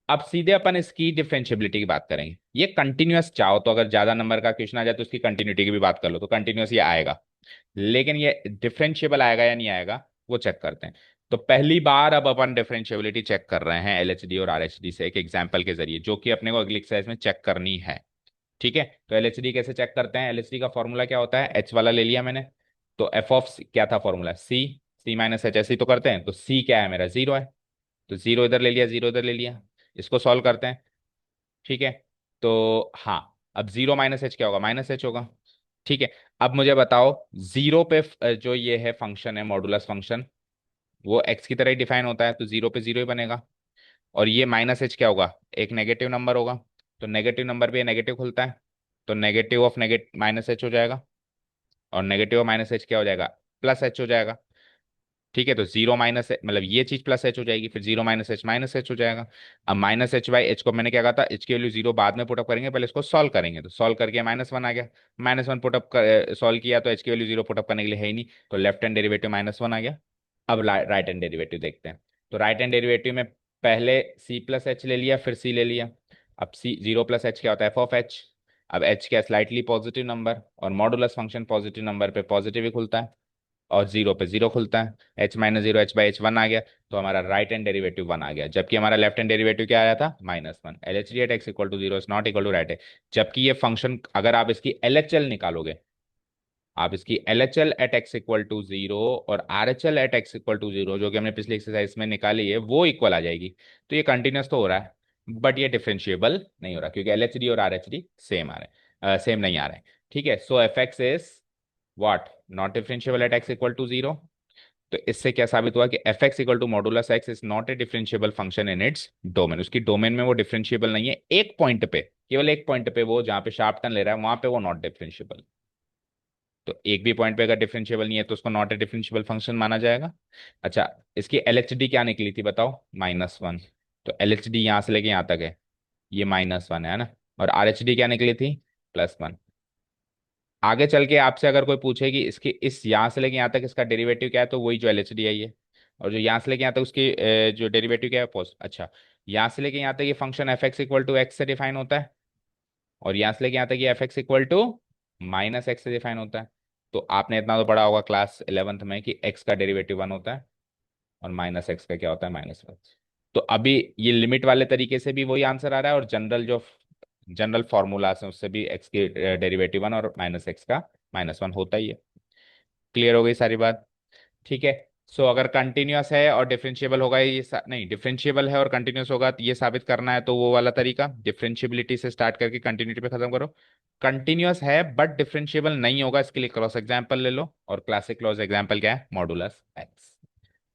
अब सीधे अपन इसकी डिफरेंशिएबिलिटी की बात करेंगे। ये कंटिन्यूअस चाहो तो अगर ज्यादा नंबर का क्वेश्चन आ जाए तो उसकी कंटिन्यूटी की भी बात कर लो तो कंटिन्यूअस ये आएगा, लेकिन ये डिफरेंशिएबल आएगा या नहीं आएगा वो चेक करते हैं। तो पहली बार अब अपन डिफरेंशिएबिलिटी चेक कर रहे हैं एलएचडी और आरएचडी से एक एग्जांपल के जरिए, जो कि अपने को अगली एक्सरसाइज में चेक करनी है। ठीक है, तो एलएचडी कैसे चेक करते हैं? एलएचडी का फॉर्मूला क्या होता है? एच वाला ले लिया मैंने, तो एफ ऑफ क्या था फॉर्मूला? सी, सी माइनस एच, ऐसे ही तो करते हैं। तो सी क्या है मेरा? जीरो है, तो जीरो इधर ले लिया, जीरो इधर ले लिया। इसको सॉल्व करते हैं। ठीक है, तो हाँ, अब जीरो माइनस एच क्या होगा? माइनस एच होगा। ठीक है, अब मुझे बताओ, जीरो पे जो ये है फंक्शन है मॉडुलस फंक्शन, वो एक्स की तरह ही डिफाइन होता है तो जीरो पे जीरो ही बनेगा। और ये माइनस एच क्या होगा? एक नेगेटिव नंबर होगा, तो नेगेटिव नंबर पे नेगेटिव खुलता है, तो negative of negative minus H हो जाएगा, और नेगेटिव ऑफ माइनस एच क्या हो जाएगा? प्लस एच हो जाएगा। ठीक है, तो जीरो माइनस मतलब ये चीज प्लस एच हो जाएगी, फिर जीरो माइनस एच हो जाएगा। अब माइनस एच बाई एच को मैंने क्या कहा था, एच की वैल्यू जीरो बाद में पुटअप करेंगे, पहले इसको सॉल्व करेंगे, तो सॉल्व करके माइनस वन आ गया। माइनस वन पुटअप सॉल्व किया तो एच की वैल्यू जीरो पुटअप करने के लिए है ही नहीं, तो left hand derivative minus one आ गया। अब राइट हैंड डेरिवेटिव देखते हैं। तो राइट हैंड डेरिवेटिव में पहले सी प्लस एच ले लिया, फिर सी ले लिया। अब सी जीरो प्लस एच क्या होता है? F of h. अब एच क्या? स्लाइटली पॉजिटिव नंबर, और मॉडुलस फंक्शन पॉजिटिव नंबर पे पॉजिटिव ही खुलता है, और जीरो पे जीरो खुलता है। H minus zero, h by h one आ गया, तो हमारा राइट हैंड डेरिवेटिव वन आ गया, जबकि हमारा लेफ्ट हैंड डेरिवेटिव क्या आया था? Minus one. L H D at x equal to zero is not equal to right है। जबकि ये फंक्शन अगर आप इसकी एल एच एल निकालोगे, आप इसकी L H L at x equal to zero और R H L at x equal to zero, जो कि हमने पिछली एक्सरसाइज में निकाली है, वो इक्वल आ जाएगी। तो ये कंटिन्यूस तो हो रहा है बट ये डिफरेंशिएबल नहीं हो रहा, क्योंकि एल एच डी और आर एच डी सेम आ रहे हैं, सेम नहीं आ रहे हैं। ठीक है, so f x is what? Not differentiable at x equal to zero. तो इससे क्या साबित हुआ कि f x equal to modulus x is not a differentiable function in its domain. उसकी डोमेन में वो डिफरेंशिएबल नहीं है, एक पॉइंट पे, केवल एक पॉइंट पे, वो जहां पे शार्प टर्न ले रहा है वहां पे वो नॉट डिफरेंशिएबल। तो एक भी पॉइंट पे अगर डिफरेंशिएबल नहीं है तो उसको नॉट ए डिफरेंशिएबल फंक्शन माना जाएगा। अच्छा, इसकी एल एच डी क्या निकली थी बताओ? Minus one. तो एल एच डी यहाँ से लेके यहाँ तक है, ये माइनस वन है ना, और आर एच डी क्या निकली थी? Plus one. आगे चल के आपसे अगर कोई पूछे कि इसकी इस यहाँ से लेके यहाँ तक इसका डेरिवेटिव क्या है, तो वही जो एल एच डी है ये, और जो यहाँ से लेके यहाँ तक उसकी जो डेरिवेटिव क्या है पोस्ट। अच्छा, यहाँ से लेके यहाँ तक ये function f x equal to x से डिफाइन होता है, और यहाँ से लेके यहाँ तक ये f x equal to minus x से डिफाइन होता है। तो आपने इतना तो पढ़ा होगा क्लास 11th में कि एक्स का डेरिवेटिव 1 होता है और माइनस एक्स का क्या होता है, -1। तो अभी ये लिमिट वाले तरीके से भी वही आंसर आ रहा है, और जनरल जो जनरल फॉर्मूलाज हैं उससे भी एक्स की डेरिवेटिव 1 और माइनस एक्स का -1 होता ही है। क्लियर हो गई सारी बात? ठीक है। सो अगर कंटिन्यूअस है और डिफरेंशिएबल होगा, नहीं, डिफरेंशिएबल है और कंटिन्यूअस होगा, तो ये साबित करना है, तो वो वाला तरीका डिफरेंशिएबिलिटी से स्टार्ट करके कंटिन्यूटी पे खत्म करो। कंटिन्यूअस है बट डिफरेंशिएबल नहीं होगा, इसके लिए क्रॉस एग्जांपल ले लो, और क्लासिक क्लॉज एग्जांपल क्या है, मॉडुलस एक्स।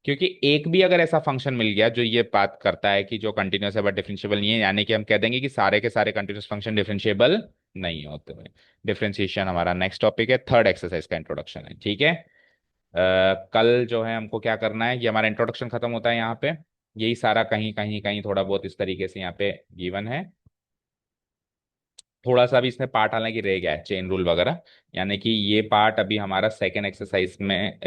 क्योंकि एक भी अगर ऐसा फंक्शन मिल गया जो ये बात करता है कि जो कंटिन्यूअस है बट डिफरेंशिएबल नहीं है, यानी कि हम कह देंगे कि सारे के सारे कंटिन्यूअस फंक्शन डिफरेंशिएबल नहीं होते हैं। डिफरेंशिएशन हमारा नेक्स्ट टॉपिक है, थर्ड एक्सरसाइज का इंट्रोडक्शन है, ठीक है। कल जो है हमको क्या करना है, ये हमारा इंट्रोडक्शन खत्म होता है यहाँ पे। यही सारा कहीं कहीं कहीं थोड़ा बहुत इस तरीके से यहाँ पे गिवन है। थोड़ा सा भी इसमें पार्ट हालांकि रह गया है, चेन रूल वगैरह, यानी कि ये पार्ट अभी हमारा सेकेंड एक्सरसाइज में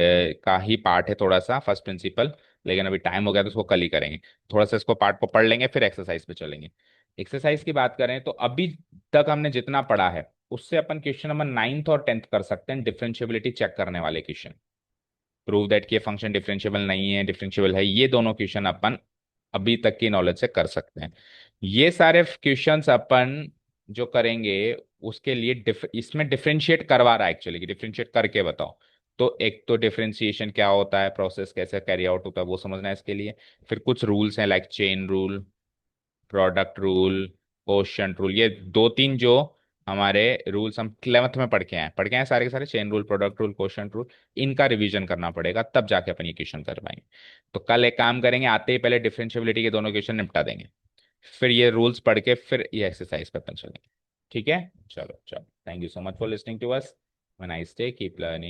का ही पार्ट है, थोड़ा सा फर्स्ट प्रिंसिपल। लेकिन अभी टाइम हो गया तो उसको कल ही करेंगे। थोड़ा सा इसको पार्ट को पढ़ लेंगे, फिर एक्सरसाइज पे चलेंगे। एक्सरसाइज की बात करें तो अभी तक हमने जितना पढ़ा है उससे अपन क्वेश्चन नंबर 9th और 10th कर सकते हैं, डिफरेंशिएबिलिटी चेक करने वाले क्वेश्चन। प्रूव दैट कि ये फंक्शन डिफरेंशिएबल नहीं है, डिफरेंशिएबल है, ये दोनों क्वेश्चन अपन अभी तक की नॉलेज से कर सकते हैं। ये सारे क्वेश्चंस अपन जो करेंगे उसके लिए इसमें डिफरेंशिएट करवा रहा है एक्चुअली, कि डिफरेंशिएट करके बताओ। तो एक तो डिफरेंशिएशन क्या होता है, प्रोसेस कैसे कैरी आउट होता है, वो समझना है इसके लिए। फिर कुछ रूल्स हैं like chain rule, product rule, quotient rule, ये दो तीन जो हमारे रूल्स हम 11th में पढ़ के आए सारे के सारे, chain rule, product rule, quotient rule. इनका रिवीजन करना पड़ेगा, तब जाके अपन ये क्वेश्चन कर पाएंगे। तो कल एक काम करेंगे, आते ही पहले डिफरेंशिएबिलिटी के दोनों क्वेश्चन निपटा देंगे, फिर ये रूल्स पढ़ के फिर ये एक्सरसाइज पे अपन चलेंगे। ठीक है, चलो चलो, thank you so much for listening to us. Nice day, keep learning.